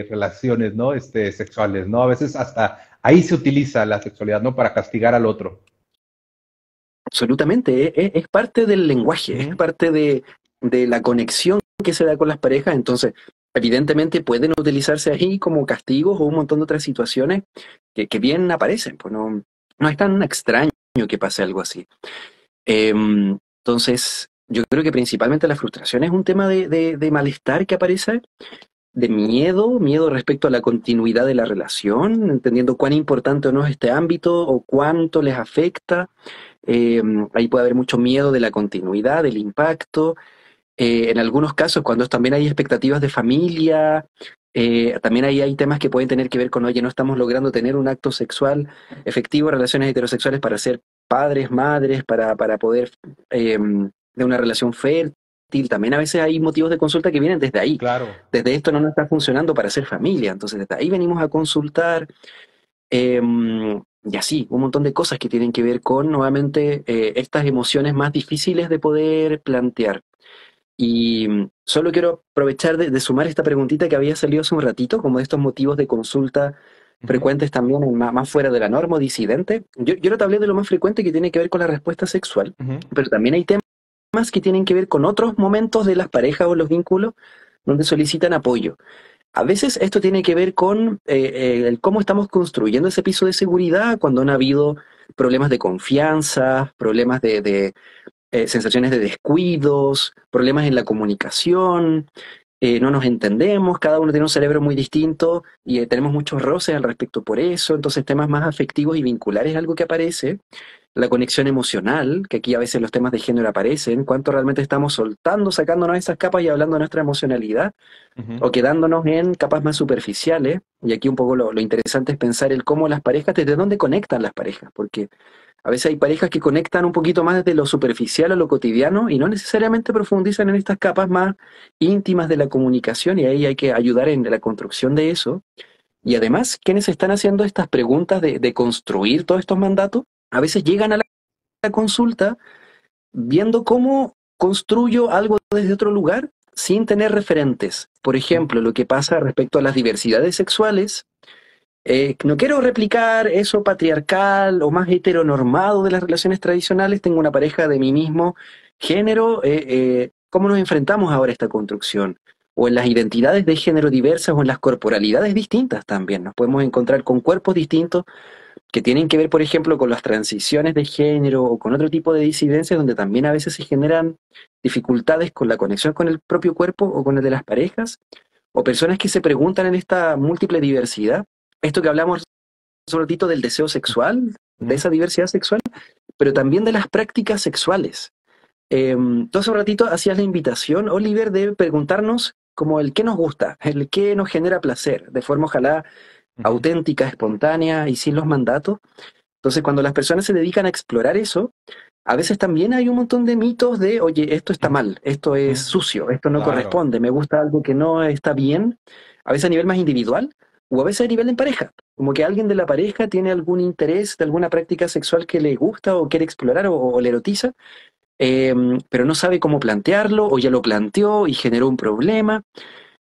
relaciones, ¿no? Sexuales, ¿no? A veces hasta ahí se utiliza la sexualidad, ¿no? Para castigar al otro. Absolutamente, es parte del lenguaje, es parte de la conexión que se da con las parejas. Entonces, evidentemente pueden utilizarse ahí como castigos o un montón de otras situaciones que bien aparecen, pues no es tan extraño que pase algo así. Entonces, yo creo que principalmente la frustración es un tema de malestar que aparece, de miedo respecto a la continuidad de la relación, entendiendo cuán importante o no es este ámbito o cuánto les afecta. Ahí puede haber mucho miedo de la continuidad, del impacto. En algunos casos, cuando también hay expectativas de familia, también ahí hay temas que pueden tener que ver con, oye, no estamos logrando tener un acto sexual efectivo, relaciones heterosexuales para ser padres, madres, para poder de una relación fértil. También a veces hay motivos de consulta que vienen desde ahí. Claro. Desde esto no nos está funcionando para ser familia. Entonces, desde ahí venimos a consultar. Y así, un montón de cosas que tienen que ver con, nuevamente, estas emociones más difíciles de poder plantear. Y solo quiero aprovechar de sumar esta preguntita que había salido hace un ratito, como de estos motivos de consulta Ujú, frecuentes también, más fuera de la norma o disidente. Yo no te hablé de lo más frecuente que tiene que ver con la respuesta sexual, ujú. pero también hay temas que tienen que ver con otros momentos de las parejas o los vínculos donde solicitan apoyo. A veces esto tiene que ver con el cómo estamos construyendo ese piso de seguridad cuando han habido problemas de confianza, problemas de sensaciones de descuidos, problemas en la comunicación, no nos entendemos, cada uno tiene un cerebro muy distinto y tenemos muchos roces al respecto por eso, entonces temas más afectivos y vinculares es algo que aparece, la conexión emocional, que aquí a veces los temas de género aparecen, cuánto realmente estamos soltando, sacándonos esas capas y hablando de nuestra emocionalidad, Ujú. o quedándonos en capas más superficiales, y aquí un poco lo interesante es pensar el cómo las parejas, desde dónde conectan las parejas, porque a veces hay parejas que conectan un poquito más desde lo superficial a lo cotidiano y no necesariamente profundizan en estas capas más íntimas de la comunicación y ahí hay que ayudar en la construcción de eso. Y además, quienes están haciendo estas preguntas de construir todos estos mandatos, a veces llegan a la consulta viendo cómo construyo algo desde otro lugar sin tener referentes. Por ejemplo, lo que pasa respecto a las diversidades sexuales, no quiero replicar eso patriarcal o más heteronormado de las relaciones tradicionales. Tengo una pareja de mi mismo género. ¿Cómo nos enfrentamos ahora a esta construcción? O en las identidades de género diversas o en las corporalidades distintas también. Nos podemos encontrar con cuerpos distintos que tienen que ver, por ejemplo, con las transiciones de género o con otro tipo de disidencias donde también a veces se generan dificultades con la conexión con el propio cuerpo o con el de las parejas, o personas que se preguntan en esta múltiple diversidad, esto que hablamos hace un ratito del deseo sexual, de Ujú. esa diversidad sexual, pero también de las prácticas sexuales. Todo hace un ratito hacías la invitación, Oliver, de preguntarnos como el qué nos gusta, el qué nos genera placer, de forma ojalá Ujú. auténtica, espontánea y sin los mandatos. Entonces, cuando las personas se dedican a explorar eso, a veces también hay un montón de mitos de, oye, esto está Ujú. mal, esto es Ujú. sucio, esto no Claro. corresponde, me gusta algo que no está bien, a veces a nivel más individual o a veces a nivel en pareja. Como que alguien de la pareja tiene algún interés de alguna práctica sexual que le gusta o quiere explorar o le erotiza, eh, pero no sabe cómo plantearlo o ya lo planteó y generó un problema.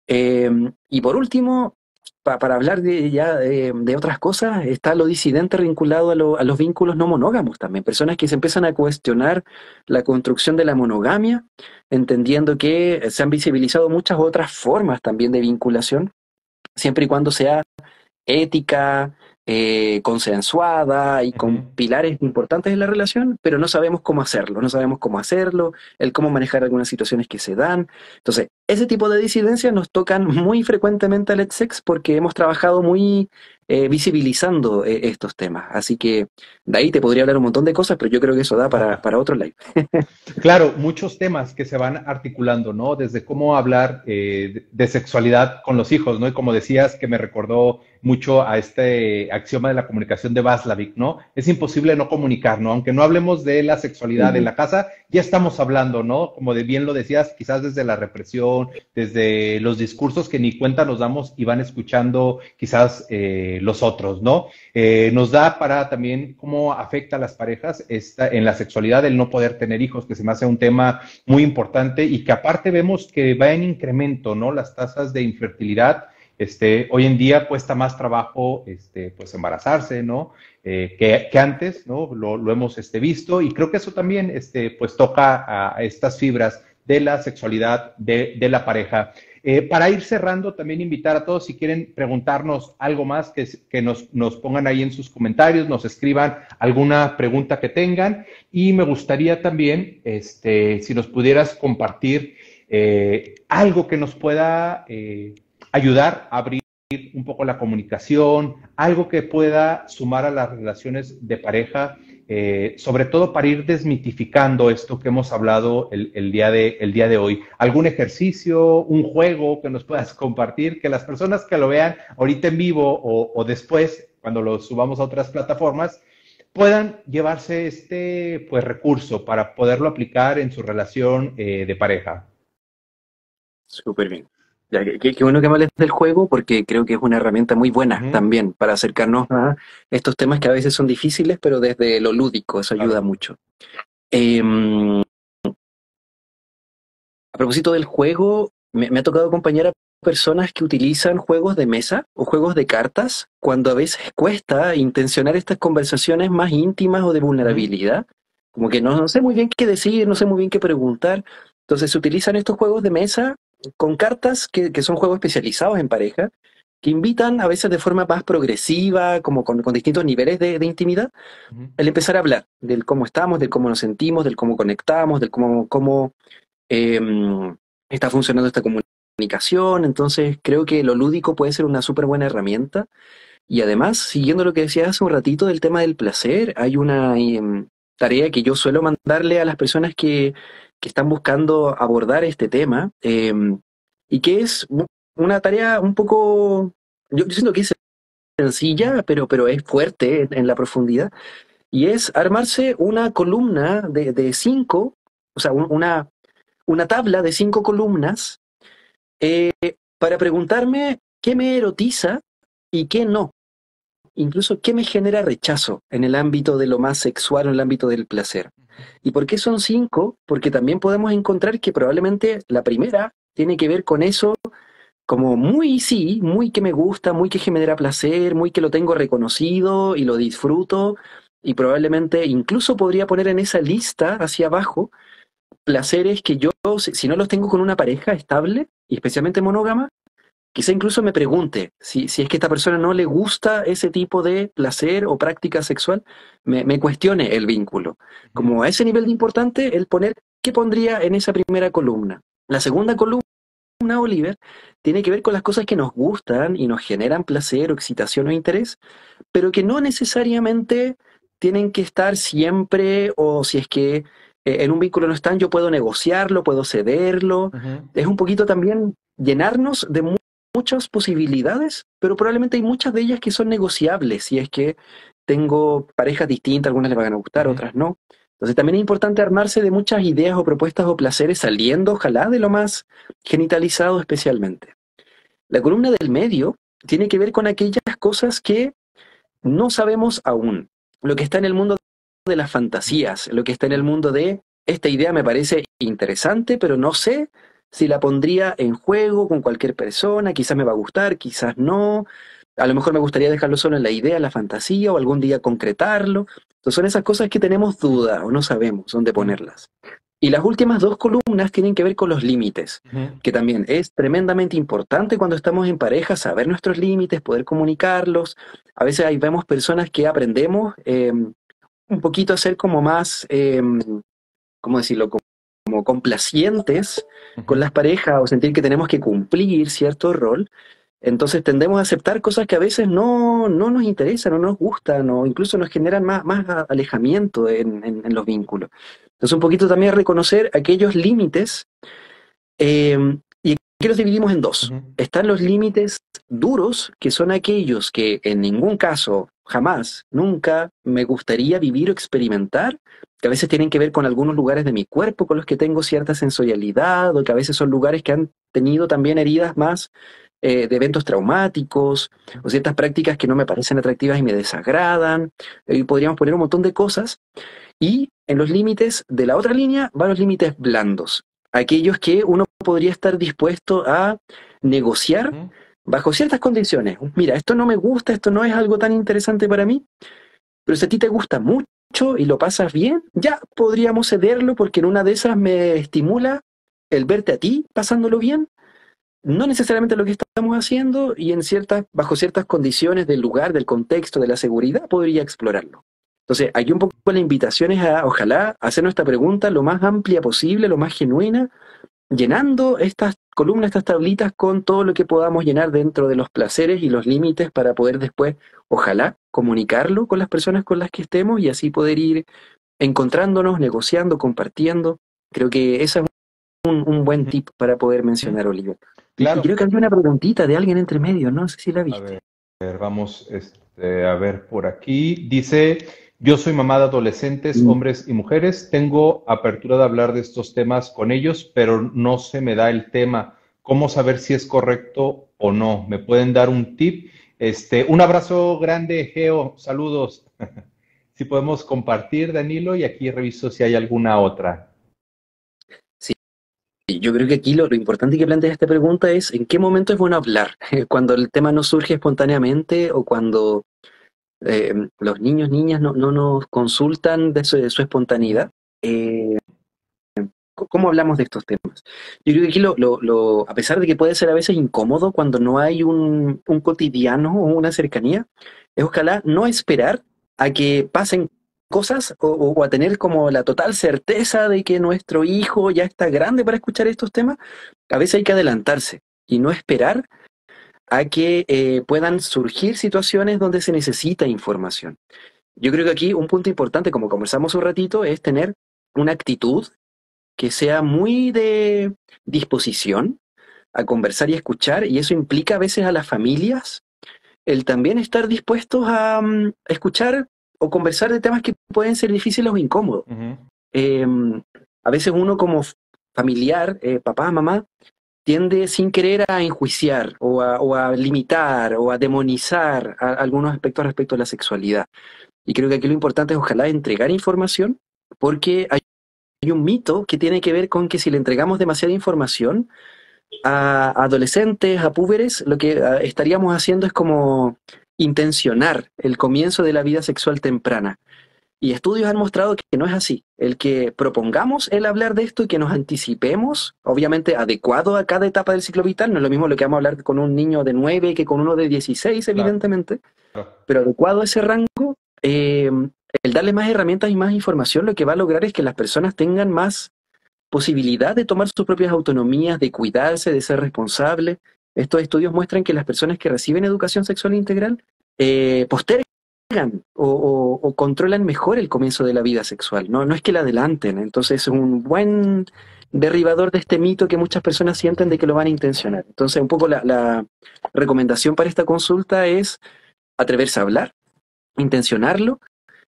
Y por último, para hablar de otras cosas, está lo disidente vinculado a los vínculos no monógamos también. Personas que se empiezan a cuestionar la construcción de la monogamia, entendiendo que se han visibilizado muchas otras formas también de vinculación, siempre y cuando sea ética, consensuada y con Ujú. pilares importantes en la relación, pero no sabemos cómo hacerlo, no sabemos cómo hacerlo, el cómo manejar algunas situaciones que se dan. Entonces, ese tipo de disidencias nos tocan muy frecuentemente al EdSex porque hemos trabajado muy visibilizando estos temas. Así que de ahí te podría hablar un montón de cosas, pero yo creo que eso da para otro live. Claro, muchos temas que se van articulando, ¿no? Desde cómo hablar de sexualidad con los hijos, ¿no? Y como decías, que me recordó mucho a este axioma de la comunicación de Václavic, ¿no? Es imposible no comunicar, ¿no? Aunque no hablemos de la sexualidad en Ujú. la casa, ya estamos hablando, ¿no? Como de bien lo decías, quizás desde la represión, desde los discursos que ni cuenta nos damos y van escuchando quizás los otros, ¿no? Nos da para también cómo afecta a las parejas en la sexualidad el no poder tener hijos, que se me hace un tema muy importante y que aparte vemos que va en incremento, ¿no? Las tasas de infertilidad. Hoy en día cuesta más trabajo pues embarazarse, ¿no? Que antes, ¿no? Lo hemos visto y creo que eso también pues toca a estas fibras de la sexualidad de la pareja. Para ir cerrando, también invitar a todos, si quieren preguntarnos algo más, que nos pongan ahí en sus comentarios, nos escriban alguna pregunta que tengan. Y me gustaría también, si nos pudieras compartir algo que nos pueda ayudar a abrir un poco la comunicación, algo que pueda sumar a las relaciones de pareja, sobre todo para ir desmitificando esto que hemos hablado el día de hoy. ¿Algún ejercicio, un juego que nos puedas compartir, que las personas que lo vean ahorita en vivo o después, cuando lo subamos a otras plataformas, puedan llevarse pues, recurso para poderlo aplicar en su relación de pareja? Súper bien. Ya, qué bueno que me hables del juego, porque creo que es una herramienta muy buena también para acercarnos a estos temas que a veces son difíciles, pero desde lo lúdico, eso ayuda mucho. A propósito del juego, me ha tocado acompañar a personas que utilizan juegos de mesa o juegos de cartas cuando a veces cuesta intencionar estas conversaciones más íntimas o de vulnerabilidad. Como que no sé muy bien qué decir, no sé muy bien qué preguntar. Entonces se utilizan estos juegos de mesa con cartas que son juegos especializados en pareja, que invitan a veces de forma más progresiva, como con distintos niveles de intimidad, el empezar a hablar del cómo estamos, del cómo nos sentimos, del cómo conectamos, del cómo está funcionando esta comunicación. Entonces creo que lo lúdico puede ser una súper buena herramienta. Y además, siguiendo lo que decías hace un ratito del tema del placer, hay una tarea que yo suelo mandarle a las personas que están buscando abordar este tema, y que es una tarea un poco, yo siento que es sencilla, pero es fuerte en la profundidad, y es armarse una columna de 5, o sea, una tabla de 5 columnas, para preguntarme qué me erotiza y qué no. Incluso qué me genera rechazo en el ámbito de lo más sexual, en el ámbito del placer. ¿Y por qué son 5? Porque también podemos encontrar que probablemente la primera tiene que ver con eso, como muy sí, muy que me gusta, muy que me genera placer, muy que lo tengo reconocido y lo disfruto, y probablemente incluso podría poner en esa lista hacia abajo placeres que yo, si no los tengo con una pareja estable, y especialmente monógama, quizá incluso me pregunte si es que a esta persona no le gusta ese tipo de placer o práctica sexual, me cuestione el vínculo. Como a ese nivel de importante, el poner qué pondría en esa primera columna. La segunda columna, Oliver, tiene que ver con las cosas que nos gustan y nos generan placer o excitación o interés, pero que no necesariamente tienen que estar siempre, o si es que en un vínculo no están, yo puedo negociarlo, puedo cederlo. Es un poquito también llenarnos de muchas posibilidades, pero probablemente hay muchas de ellas que son negociables, si es que tengo parejas distintas, algunas le van a gustar, otras no. Entonces también es importante armarse de muchas ideas o propuestas o placeres, saliendo ojalá de lo más genitalizado especialmente. La columna del medio tiene que ver con aquellas cosas que no sabemos aún. Lo que está en el mundo de las fantasías, lo que está en el mundo de esta idea me parece interesante, pero no sé si la pondría en juego con cualquier persona, quizás me va a gustar, quizás no. A lo mejor me gustaría dejarlo solo en la idea, la fantasía, o algún día concretarlo. Entonces son esas cosas que tenemos duda o no sabemos dónde ponerlas. Y las últimas 2 columnas tienen que ver con los límites, que también es tremendamente importante cuando estamos en pareja, saber nuestros límites, poder comunicarlos. A veces ahí vemos personas que aprendemos un poquito a ser como más, ¿cómo decirlo? Como complacientes con las parejas, o sentir que tenemos que cumplir cierto rol. Entonces tendemos a aceptar cosas que a veces no nos interesan, no nos gustan, o incluso nos generan más alejamiento en los vínculos. Entonces un poquito también reconocer aquellos límites, y aquí los dividimos en 2. Están los límites duros, que son aquellos que en ningún caso, jamás, nunca me gustaría vivir o experimentar, que a veces tienen que ver con algunos lugares de mi cuerpo con los que tengo cierta sensorialidad, o que a veces son lugares que han tenido también heridas más de eventos traumáticos, o ciertas prácticas que no me parecen atractivas y me desagradan. Y podríamos poner un montón de cosas. Y en los límites de la otra línea van los límites blandos, aquellos que uno podría estar dispuesto a negociar bajo ciertas condiciones. Mira, esto no me gusta, esto no es algo tan interesante para mí, pero si a ti te gusta mucho y lo pasas bien, ya podríamos cederlo, porque en una de esas me estimula el verte a ti pasándolo bien. no necesariamente lo que estamos haciendo y bajo ciertas condiciones del lugar, del contexto, de la seguridad, podría explorarlo. Entonces, aquí un poco la invitación es a, ojalá, hacer nuestra pregunta lo más amplia posible, lo más genuina, llenando estas columnas, estas tablitas con todo lo que podamos llenar dentro de los placeres y los límites para poder después, ojalá, comunicarlo con las personas con las que estemos y así poder ir encontrándonos, negociando, compartiendo. Creo que ese es un buen tip para poder mencionar, Oliver. Claro. Y creo que había una preguntita de alguien entre medio, no sé si la A viste. ver, vamos a ver por aquí. Dice, yo soy mamá de adolescentes, hombres y mujeres. Tengo apertura de hablar de estos temas con ellos, pero no se me da el tema. ¿Cómo saber si es correcto o no? ¿Me pueden dar un tip? Un abrazo grande, Geo. Saludos. Si podemos compartir, Danilo, y aquí reviso si hay alguna otra. Yo creo que aquí lo importante que plantea esta pregunta es en qué momento es bueno hablar, cuando el tema no surge espontáneamente o cuando los niños, niñas no nos consultan de su espontaneidad. ¿Cómo hablamos de estos temas? Yo creo que aquí a pesar de que puede ser a veces incómodo cuando no hay un cotidiano o una cercanía, es ojalá no esperar a que pasen cosas o a tener como la total certeza de que nuestro hijo ya está grande para escuchar estos temas. A veces hay que adelantarse y no esperar a que puedan surgir situaciones donde se necesita información. Yo creo que aquí un punto importante, como conversamos un ratito, es tener una actitud que sea muy de disposición a conversar y escuchar, y eso implica a veces a las familias el también estar dispuestos a escuchar o conversar de temas que pueden ser difíciles o incómodos. A veces uno como familiar, papá, mamá, tiende sin querer a enjuiciar o a limitar o a demonizar algunos aspectos respecto a la sexualidad. Y creo que aquí lo importante es ojalá entregar información, porque hay un mito que tiene que ver con que si le entregamos demasiada información a adolescentes, a púberes, lo que estaríamos haciendo es como intencionar el comienzo de la vida sexual temprana. Y estudios han mostrado que no es así. El que propongamos el hablar de esto y que nos anticipemos, obviamente adecuado a cada etapa del ciclo vital, no es lo mismo lo que vamos a hablar con un niño de 9 que con uno de 16, evidentemente, pero adecuado a ese rango, el darle más herramientas y más información lo que va a lograr es que las personas tengan más posibilidad de tomar sus propias autonomías, de cuidarse, de ser responsables. Estos estudios muestran que las personas que reciben educación sexual integral postergan o controlan mejor el comienzo de la vida sexual. No es que la adelanten. Entonces es un buen derribador de este mito que muchas personas sienten de que lo van a intencionar. Entonces un poco la recomendación para esta consulta es atreverse a hablar, intencionarlo,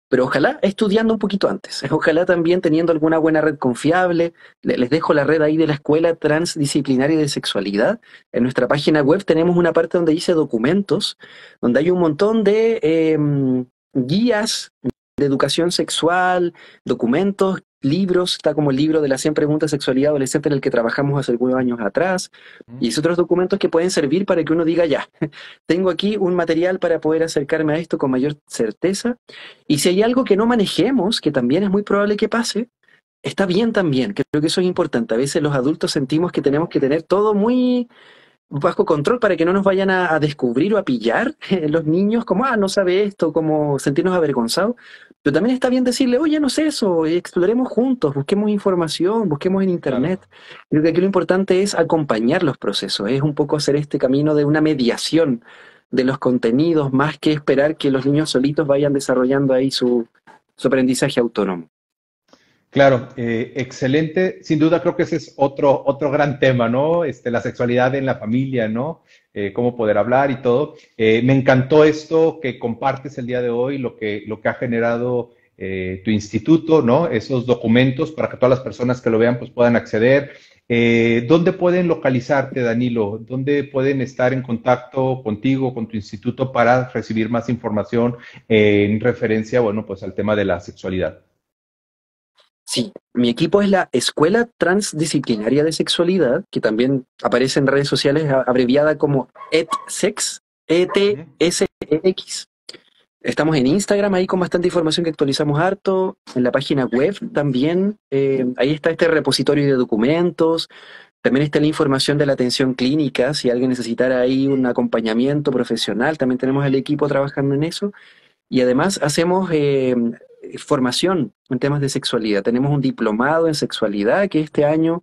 pero ojalá estudiando un poquito antes, ojalá también teniendo alguna buena red confiable. Les dejo la red ahí de la Escuela Transdisciplinaria de Sexualidad. En nuestra página web tenemos una parte donde dice documentos, donde hay un montón de guías de educación sexual, documentos, libros. Está como el libro de las 100 preguntas de sexualidad adolescente en el que trabajamos hace algunos años atrás, y es otros documentos que pueden servir para que uno diga ya, tengo aquí un material para poder acercarme a esto con mayor certeza, y si hay algo que no manejemos, que también es muy probable que pase, está bien también. Creo que eso es importante. A veces los adultos sentimos que tenemos que tener todo muy bajo control para que no nos vayan a descubrir o a pillar los niños como, no sabe esto, como sentirnos avergonzados. Pero también está bien decirle, oye, no sé eso, exploremos juntos, busquemos información, busquemos en internet. Claro. Creo que aquí lo importante es acompañar los procesos, es un poco hacer este camino de una mediación de los contenidos, más que esperar que los niños solitos vayan desarrollando ahí su aprendizaje autónomo. Claro, excelente. Sin duda creo que ese es otro gran tema, ¿no? La sexualidad en la familia, ¿no? Cómo poder hablar y todo. Me encantó esto que compartes el día de hoy, lo que ha generado tu instituto, ¿no? Esos documentos para que todas las personas que lo vean pues puedan acceder. ¿Dónde pueden localizarte, Danilo? ¿Dónde pueden estar en contacto contigo, con tu instituto para recibir más información en referencia, bueno, pues al tema de la sexualidad? Sí, mi equipo es la Escuela Transdisciplinaria de Sexualidad, que también aparece en redes sociales abreviada como ETSEX, ETSEX. Estamos en Instagram ahí con bastante información que actualizamos harto, en la página web también, ahí está este repositorio de documentos, También está la información de la atención clínica, si alguien necesitara ahí un acompañamiento profesional, también tenemos el equipo trabajando en eso. Y además hacemos formación en temas de sexualidad. Tenemos un diplomado en sexualidad que este año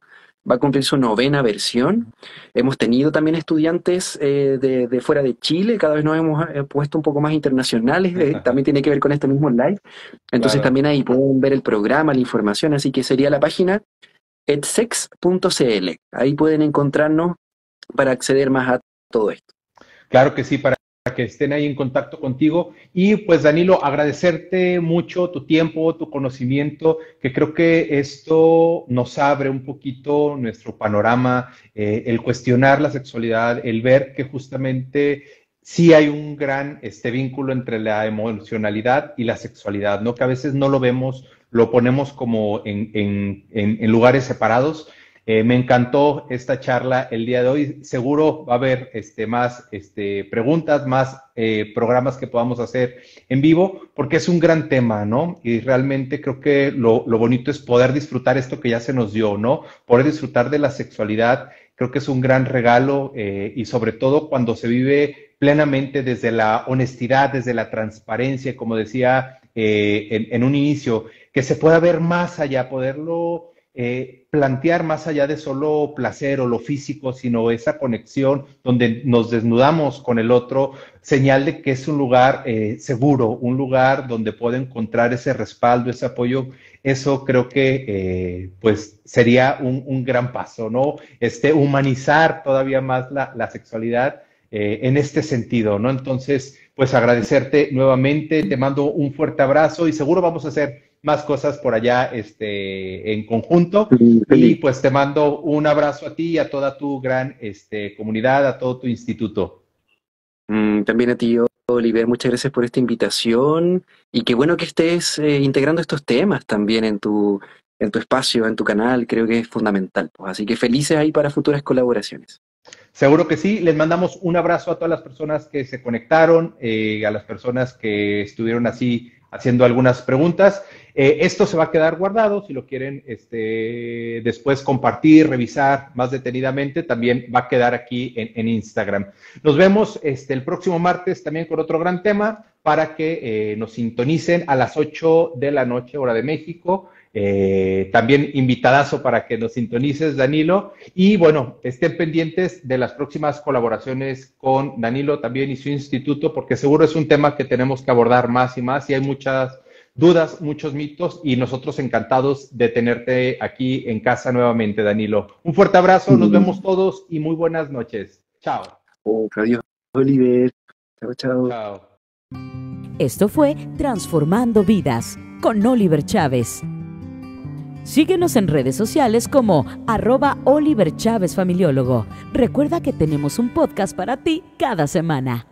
va a cumplir su 9ª versión. Hemos tenido también estudiantes de fuera de Chile, cada vez nos hemos puesto un poco más internacionales, también tiene que ver con este mismo live. Entonces Claro. también ahí pueden ver el programa, la información, así que sería la página edsex.cl. Ahí pueden encontrarnos para acceder más a todo esto. Claro que sí, para que estén ahí en contacto contigo. Y pues Danilo, agradecerte mucho tu tiempo, tu conocimiento, que creo que esto nos abre un poquito nuestro panorama, el cuestionar la sexualidad, el ver que justamente sí hay un gran vínculo entre la emocionalidad y la sexualidad, ¿no? Que a veces no lo vemos, lo ponemos como en lugares separados. Me encantó esta charla el día de hoy. Seguro va a haber más preguntas, más programas que podamos hacer en vivo, porque es un gran tema, ¿no? Y realmente creo que lo bonito es poder disfrutar esto que ya se nos dio, ¿no? Poder disfrutar de la sexualidad, creo que es un gran regalo y sobre todo cuando se vive plenamente desde la honestidad, desde la transparencia, como decía en un inicio, que se pueda ver más allá, poderlo plantear más allá de solo placer o lo físico, sino esa conexión donde nos desnudamos con el otro, señal de que es un lugar seguro, un lugar donde puedo encontrar ese respaldo, ese apoyo. Eso creo que pues sería un gran paso, ¿no? Humanizar todavía más la sexualidad en este sentido, ¿no? Entonces, pues agradecerte nuevamente, te mando un fuerte abrazo y seguro vamos a hacer más cosas por allá en conjunto. Y pues te mando un abrazo a ti y a toda tu gran comunidad, a todo tu instituto. También a ti, Oliver, muchas gracias por esta invitación y qué bueno que estés integrando estos temas también en tu espacio, en tu canal, creo que es fundamental. Pues. Así que felices ahí para futuras colaboraciones. Seguro que sí. Les mandamos un abrazo a todas las personas que se conectaron, a las personas que estuvieron así haciendo algunas preguntas. Esto se va a quedar guardado, si lo quieren después compartir, revisar más detenidamente, también va a quedar aquí en Instagram. Nos vemos el próximo martes también con otro gran tema para que nos sintonicen a las 8 de la noche, hora de México. También invitadazo para que nos sintonices, Danilo. Y bueno, estén pendientes de las próximas colaboraciones con Danilo también y su instituto, porque seguro es un tema que tenemos que abordar más y más y hay muchas dudas, muchos mitos y nosotros encantados de tenerte aquí en casa nuevamente, Danilo. Un fuerte abrazo, nos vemos todos y muy buenas noches. Chao. Adiós, Oliver. Chao, chao. Chao. Esto fue Transformando Vidas con Oliver Chávez. Síguenos en redes sociales como @Oliver Chávez Familiólogo. Recuerda que tenemos un podcast para ti cada semana.